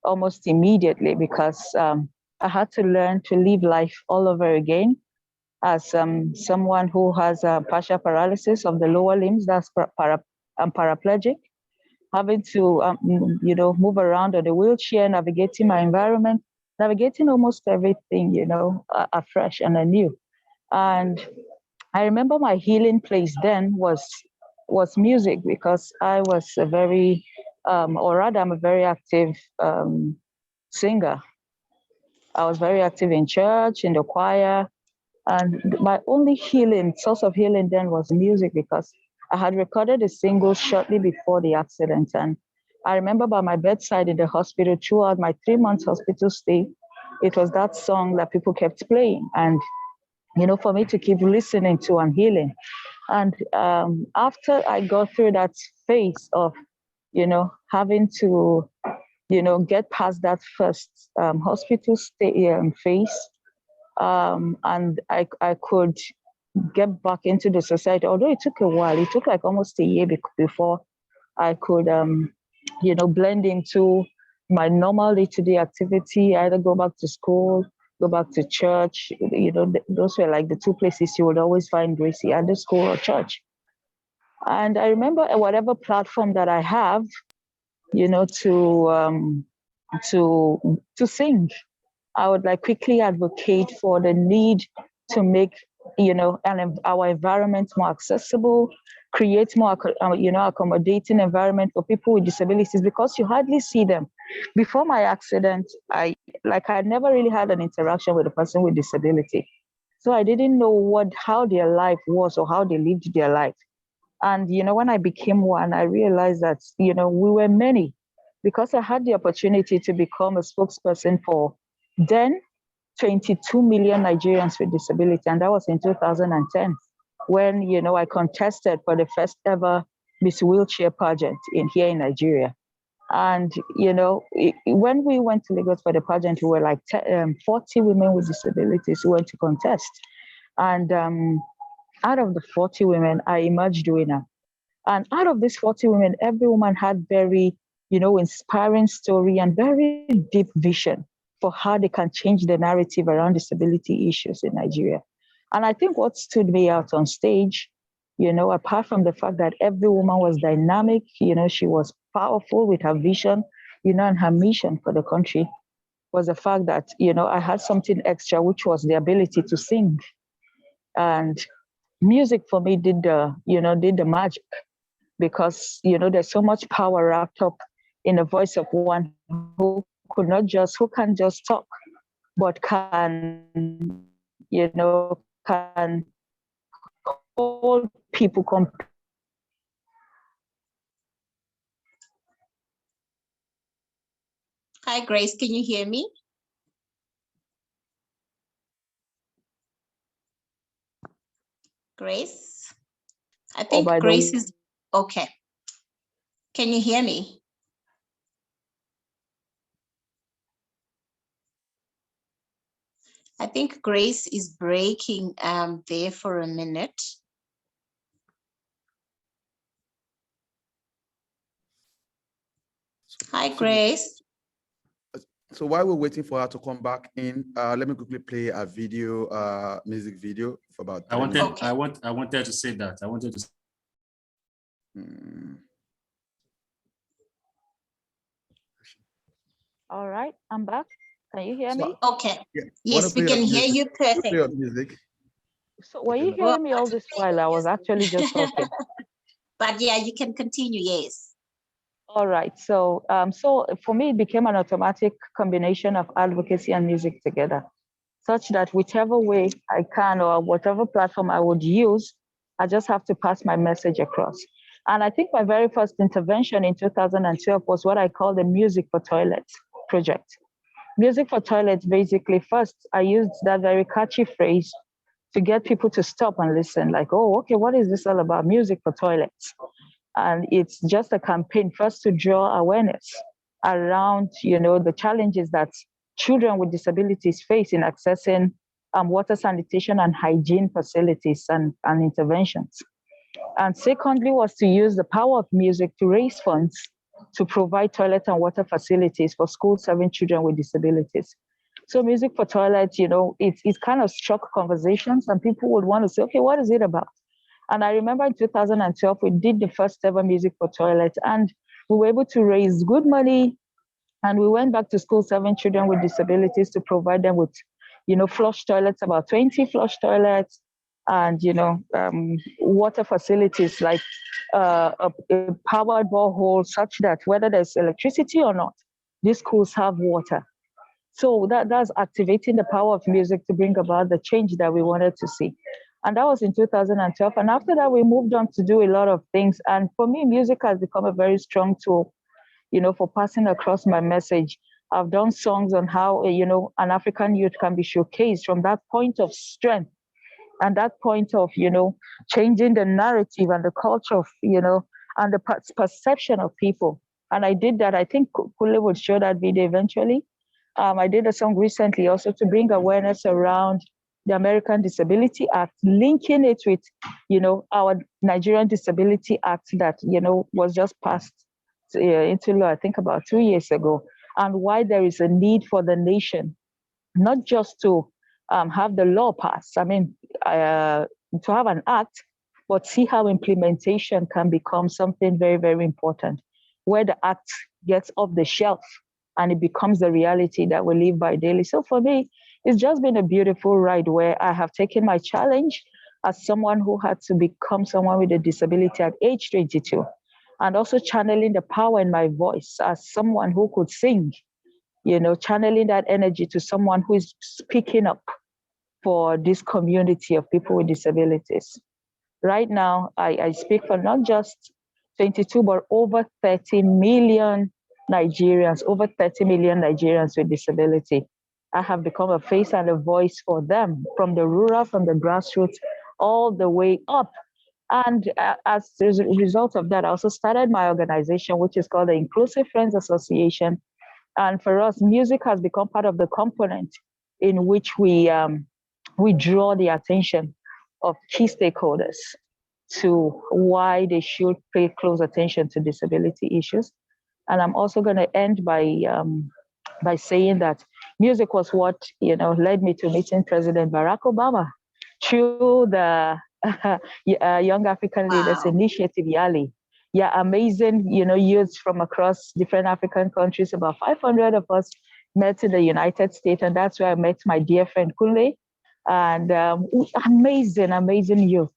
almost immediately because I had to learn to live life all over again as someone who has partial paralysis of the lower limbs, that's I'm paraplegic, having to move around on a wheelchair, navigating my environment, navigating almost everything, afresh and anew. And I remember my healing place then was music because I was a very, or rather I'm a very active singer. I was very active in church, in the choir, and my only source of healing then was music because I had recorded a single shortly before the accident. And I remember by my bedside in the hospital throughout my 3 months hospital stay, it was that song that people kept playing. And, for me to keep listening to and healing. And after I got through that phase of, having to, get past that first hospital stay phase, and I could get back into the society, although it took a while. It took like almost a year before I could, blend into my normal day-to-day activity, either go back to school, go back to church. Those were like the two places you would always find Gracie, either school or church. And I remember whatever platform that I have, to sing, I would like quickly advocate for the need to make, our environment more accessible, create more, accommodating environment for people with disabilities because you hardly see them. Before my accident, I never really had an interaction with a person with disability. So I didn't know how their life was or how they lived their life. And, when I became one, I realized that, we were many because I had the opportunity to become a spokesperson for then 22 million Nigerians with disability. And that was in 2010 when, I contested for the first ever Miss Wheelchair pageant here in Nigeria. And, when we went to Lagos for the pageant, we were like 40 women with disabilities who went to contest. And out of the 40 women, I emerged winner. And out of these 40 women, every woman had very, inspiring story and very deep vision for how they can change the narrative around disability issues in Nigeria. And I think what stood me out on stage, apart from the fact that every woman was dynamic, she was powerful with her vision, and her mission for the country, was the fact that, I had something extra, which was the ability to sing. And music for me did the magic because, there's so much power wrapped up in the voice of one who can't just talk, but can hold people Hi, Grace, can you hear me? Grace? I think Grace is okay. Can you hear me? I think Grace is breaking there for a minute. Hi, Grace. So while we're waiting for her to come back in, let me quickly play a video, music video for about 3 minutes. I wanted to say that. I wanted to All right, I'm back. Can you hear me? Okay. Yeah. Yes, we can hear you perfect. Play your music. So were you hearing me all this while? I was actually just talking. But yeah, you can continue, yes. All right, so so for me, it became an automatic combination of advocacy and music together, such that whichever way I can or whatever platform I would use, I just have to pass my message across. And I think my very first intervention in 2012 was what I call the Music for Toilets project. Music for Toilets, basically, first, I used that very catchy phrase to get people to stop and listen, like, oh, okay, what is this all about? Music for toilets. And it's just a campaign first to draw awareness around, the challenges that children with disabilities face in accessing water, sanitation, and hygiene facilities and interventions. And secondly was to use the power of music to raise funds to provide toilet and water facilities for schools serving children with disabilities. So Music for Toilets, it's kind of struck conversations, and people would want to say, okay, what is it about? And I remember in 2012, we did the first ever Music for Toilets, and we were able to raise good money. And we went back to school serving children with disabilities to provide them with, flush toilets, about 20 flush toilets, and, water facilities like a powered borehole, such that whether there's electricity or not, these schools have water. So that's activating the power of music to bring about the change that we wanted to see. And that was in 2012. And after that, we moved on to do a lot of things. And for me, music has become a very strong tool, for passing across my message. I've done songs on how, an African youth can be showcased from that point of strength and that point of, changing the narrative and the culture of, and the perception of people. And I did that. I think Kule would show that video eventually. I did a song recently also to bring awareness around the American Disability Act, linking it with, our Nigerian Disability Act that, was just passed into law, I think about 2 years ago, and why there is a need for the nation, not just to have the law passed, to have an act, but see how implementation can become something very, very important, where the act gets off the shelf and it becomes the reality that we live by daily. So for me, it's just been a beautiful ride where I have taken my challenge as someone who had to become someone with a disability at age 22, and also channeling the power in my voice as someone who could sing, channeling that energy to someone who is speaking up for this community of people with disabilities. Right now, I speak for not just 22, but over 30 million Nigerians, over 30 million Nigerians with disability. I have become a face and a voice for them, from the rural, from the grassroots, all the way up. And as a result of that, I also started my organization, which is called the Inclusive Friends Association. And for us, music has become part of the component in which we draw the attention of key stakeholders to why they should pay close attention to disability issues. And I'm also going to end by saying that music was what led me to meeting President Barack Obama through the Young African Leaders Initiative, YALI. Yeah, amazing, youths from across different African countries. About 500 of us met in the United States, and that's where I met my dear friend Kunle. And amazing youth.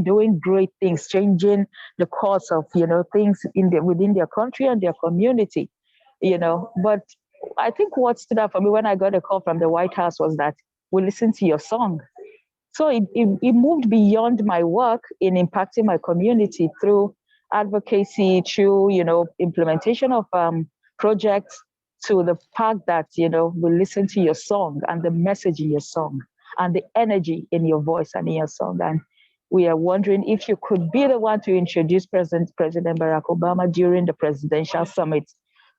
Doing great things, changing the course of things within their country and their community. But I think what stood out for me when I got a call from the White House was that we listened to your song. So it moved beyond my work in impacting my community through advocacy, through implementation of projects, to the fact that we listen to your song and the message in your song and the energy in your voice and in your song. And we are wondering if you could be the one to introduce President Barack Obama during the presidential summit.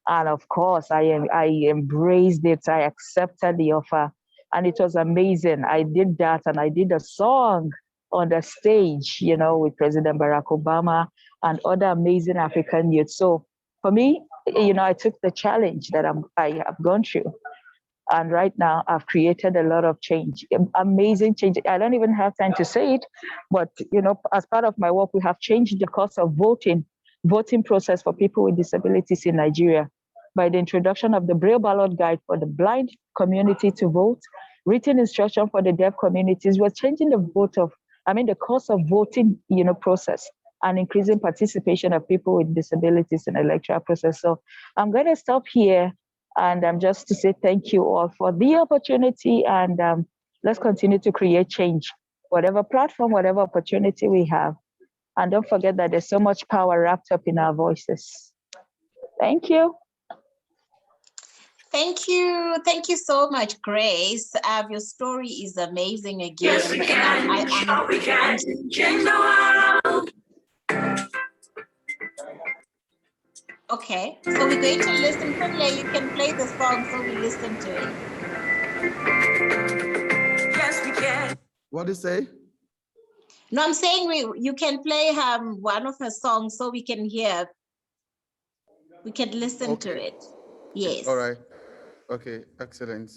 And of course, I embraced it. I accepted the offer, and it was amazing. I did that, and I did a song on the stage, with President Barack Obama and other amazing African youth. So for me, I took the challenge that I have gone through And right now, I've created a lot of change, amazing change. I don't even have time to say it, but as part of my work, we have changed the course of voting process for people with disabilities in Nigeria by the introduction of the Braille ballot guide for the blind community to vote, written instruction for the deaf communities. We're changing the course of voting, process, and increasing participation of people with disabilities in the electoral process. So I'm going to stop here. And just to say thank you all for the opportunity, and let's continue to create change, whatever platform, whatever opportunity we have. And don't forget that there's so much power wrapped up in our voices. Thank you. Thank you. Thank you so much, Grace. Your story is amazing again. Yes, we can. We can change the world. Okay, so we're going to listen. Kunle, you can play the song so we listen to it. Yes, we can. What do you say? No, I'm saying you can play one of her songs so we can hear. We can listen to it. Yes. All right. Okay, excellent.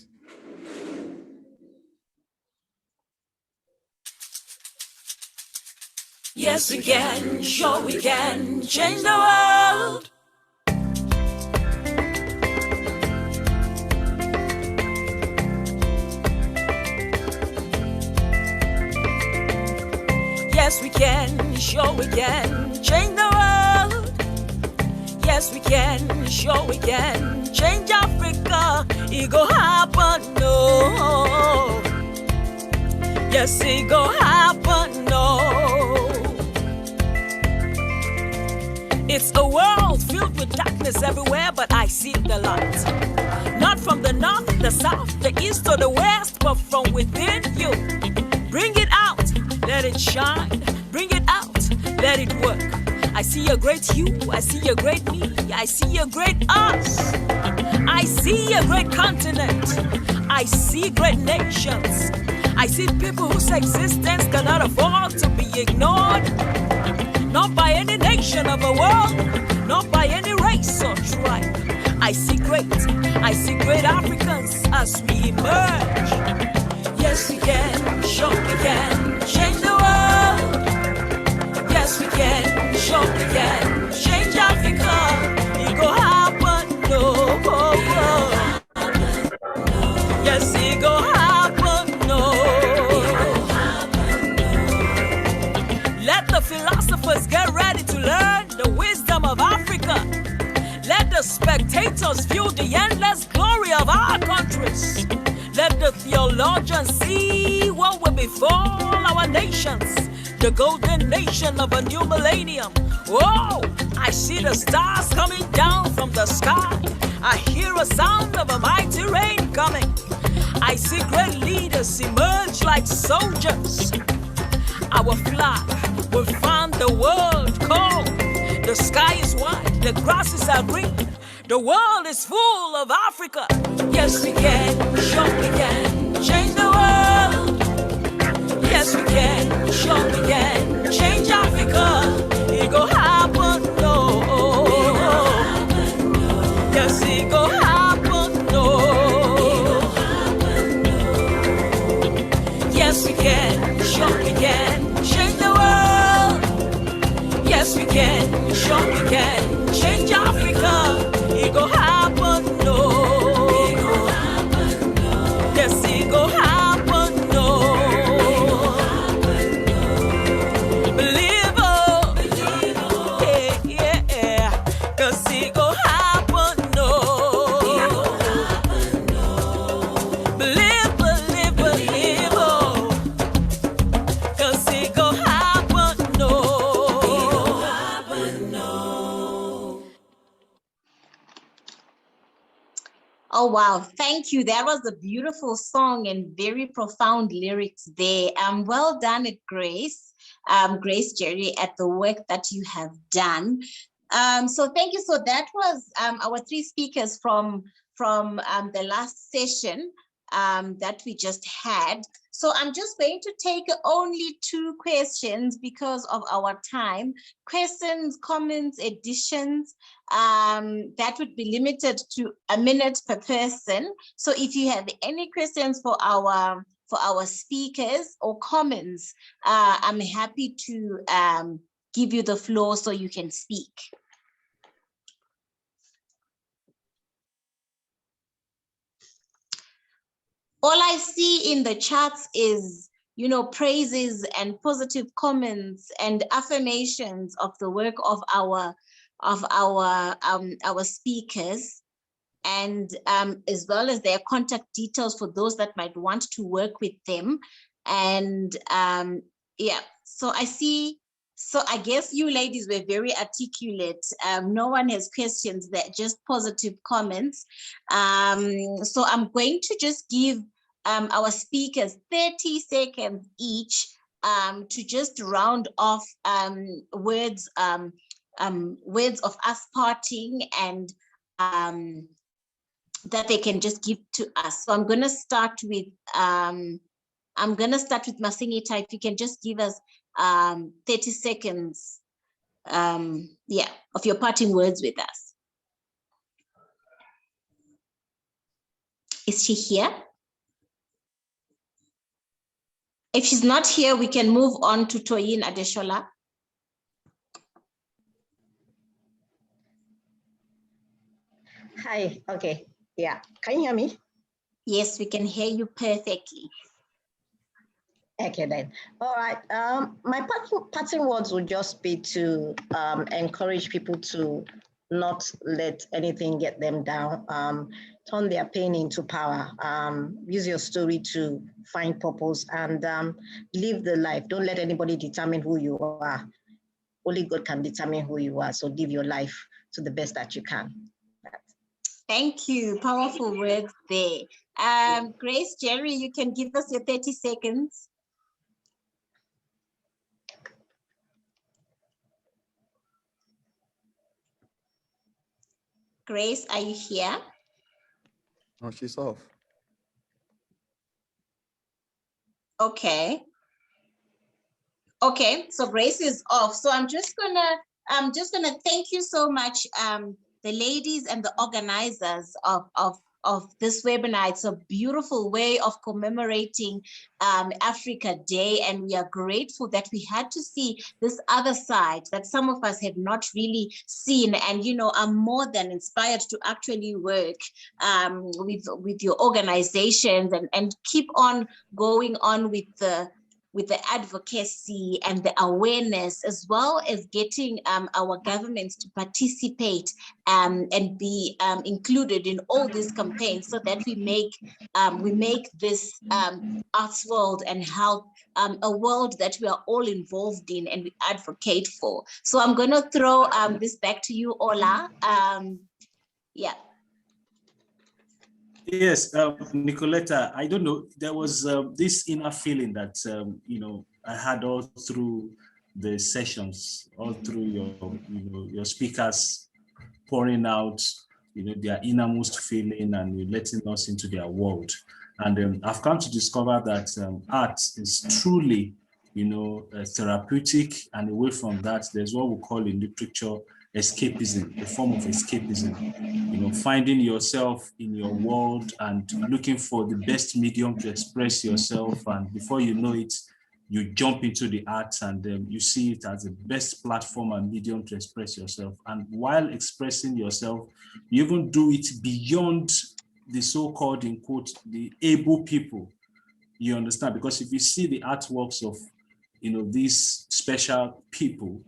Yes, we can. Sure, we can change the world. Yes, we can, sure we can change the world. Yes, we can, sure we can change Africa. It go happen, no. Yes, it go happen, no. It's a world filled with darkness everywhere, but I see the light. Not from the north, the south, the east, or the west, but from within you. Bring it out. Let it shine, bring it out, let it work. I see a great you, I see a great me, I see a great us. I see a great continent, I see great nations. I see people whose existence cannot afford to be ignored. Not by any nation of the world, not by any race or tribe. I see great Africans as we emerge. Yes, we can, sure we can change the world. Yes, we can, sure we can change Africa. It go happen, no. Yes, it go happen, no. Let the philosophers get ready to learn the wisdom of Africa. Let the spectators view the endless glory of our countries. Let the theologians see what will befall our nations, the golden nation of a new millennium. Whoa, I see the stars coming down from the sky. I hear a sound of a mighty rain coming. I see great leaders emerge like soldiers. Our flag will find the world cold. The sky is white, the grasses are green. The world is full of Africa. Yes, we can, sure we can change the world. Yes, we can, sure we can change Africa. It go happen, no. Yes, it go happen, no. Yes, we can, sure we can change the world. Yes, we can, sure we can change Africa. It go happen, no. It go happen, no. Yes, it go happen, no. Believe, oh, yeah, yeah, 'cause it go happen, no. Believe, oh, 'cause it go happen, no. Oh, wow. Thank you. That was a beautiful song and very profound lyrics there. Well done, Grace, Grace Jerry, at the work that you have done. So thank you. So that was our three speakers from the last session that we just had. So I'm just going to take only 2 questions because of our time. Questions, comments, additions, that would be limited to a minute per person. So if you have any questions for our speakers or comments, I'm happy to give you the floor so you can speak. All I see in the chats is, praises and positive comments and affirmations of the work of our speakers, and as well as their contact details for those that might want to work with them. And yeah, so I see. So I guess you ladies were very articulate. No one has questions, that just positive comments. So I'm going to just give our speakers 30 seconds each to just round off words of us parting, and that they can just give to us. So I'm going to start with Masingita. If you can just give us 30 seconds, yeah, of your parting words with us. Is she here? If she's not here, we can move on to Toyin Adeshola. Hi, okay, yeah, can you hear me? Yes, we can hear you perfectly. Okay then. All right. My parting words would just be to encourage people to not let anything get them down. Turn their pain into power. Use your story to find purpose, and live the life. Don't let anybody determine who you are. Only God can determine who you are. So live your life to the best that you can. Thank you. Powerful words there. Grace, Jerry, you can give us your 30 seconds. Grace, are you here? No, she's off. Okay. Okay, so Grace is off. So I'm just gonna thank you so much, the ladies and the organizers of this webinar. It's a beautiful way of commemorating Africa Day, and we are grateful that we had to see this other side that some of us had not really seen, and are more than inspired to actually work with your organizations and keep on going on with the advocacy and the awareness, as well as getting our governments to participate and be included in all these campaigns, so that we make this arts world and health a world that we are all involved in and we advocate for. So I'm going to throw this back to you, Ola. Yeah. Yes, Nicoletta, I don't know, there was this inner feeling that, I had all through the sessions, all through your speakers pouring out, their innermost feeling and letting us into their world. And I've come to discover that art is truly, therapeutic, and away from that, there's what we call in literature escapism, a form of escapism. Finding yourself in your world and looking for the best medium to express yourself, and before you know it, you jump into the arts, and you see it as the best platform and medium to express yourself. And while expressing yourself, you even do it beyond the so-called, in quote, the able people. You understand? Because if you see the artworks of these special people,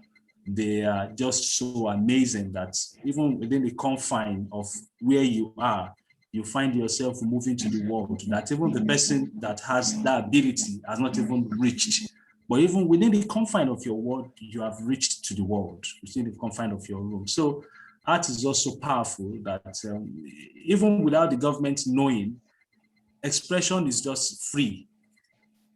they are just so amazing that even within the confine of where you are, you find yourself moving to the world that even the person that has that ability has not even reached. But even within the confine of your world, you have reached to the world, within the confine of your room. So art is also powerful that even without the government knowing, expression is just free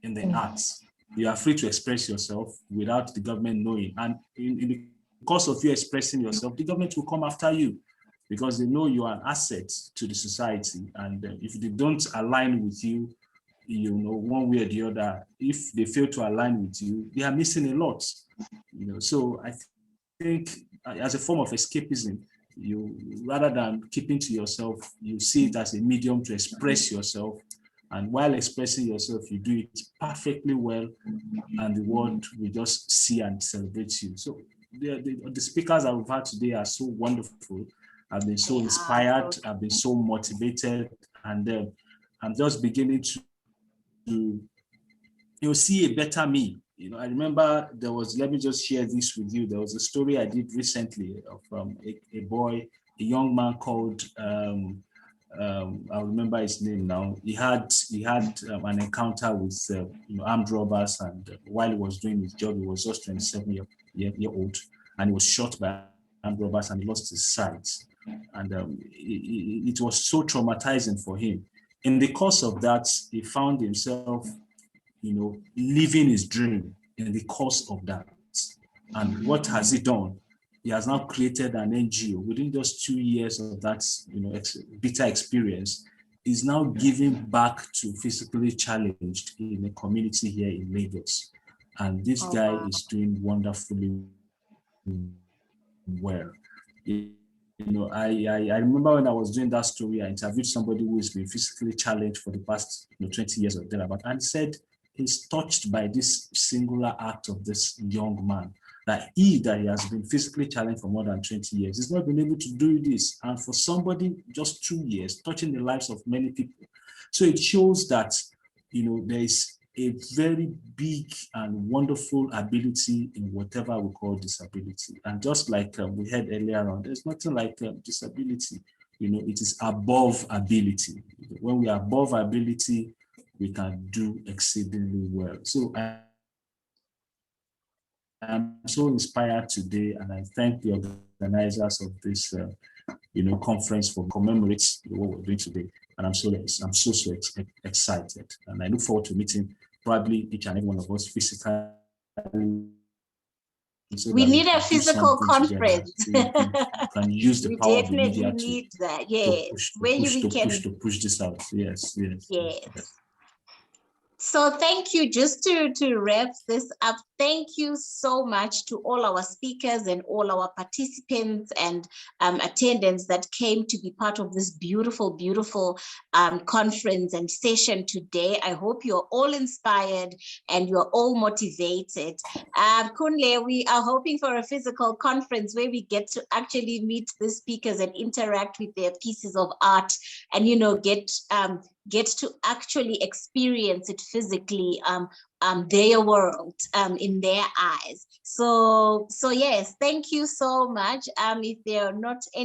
in the arts. You are free to express yourself without the government knowing. And in the course of you expressing yourself, the government will come after you because they know you are an asset to the society. And if they don't align with you, one way or the other, if they fail to align with you, they are missing a lot. So I think as a form of escapism, rather than keeping to yourself, you see it as a medium to express yourself. And while expressing yourself, you do it perfectly well, and the world will just see and celebrate you. So the speakers that we've had today are so wonderful. I've been so inspired. I've been so motivated, and I'm just beginning to see a better me. I remember let me just share this with you. There was a story I did recently of a boy, a young man called, I'll remember his name now. He had an encounter with armed robbers, and while he was doing his job, he was just 27-year-old, and he was shot by armed robbers, and he lost his sight. And it was so traumatizing for him. In the course of that, he found himself living his dream in the course of that. And what has he done? He has now created an NGO within just 2 years of that, bitter experience. He's now giving back to physically challenged in a community here in Lagos. And this guy is doing wonderfully well. I remember when I was doing that story, I interviewed somebody who has been physically challenged for the past 20 years or thereabout, and said he's touched by this singular act of this young man, that he has been physically challenged for more than 20 years. He's not been able to do this. And for somebody just 2 years, touching the lives of many people. So it shows that, there is a very big and wonderful ability in whatever we call disability. And just like we heard earlier on, there's nothing like disability. It is above ability. When we are above ability, we can do exceedingly well. So I'm so inspired today, and I thank the organizers of this, conference for commemorating what we're doing today. And I'm so excited, and I look forward to meeting probably each and every one of us physically. So we need a physical conference. Can use the power of the media to need that. Yes, to push this out. Yes. So thank you. Just to wrap this up, thank you so much to all our speakers and all our participants and attendants that came to be part of this beautiful conference and session today. I hope you're all inspired and you're all motivated. Kunle, we are hoping for a physical conference where we get to actually meet the speakers and interact with their pieces of art, and get to actually experience it physically, their world, in their eyes. So yes, thank you so much. If there are not any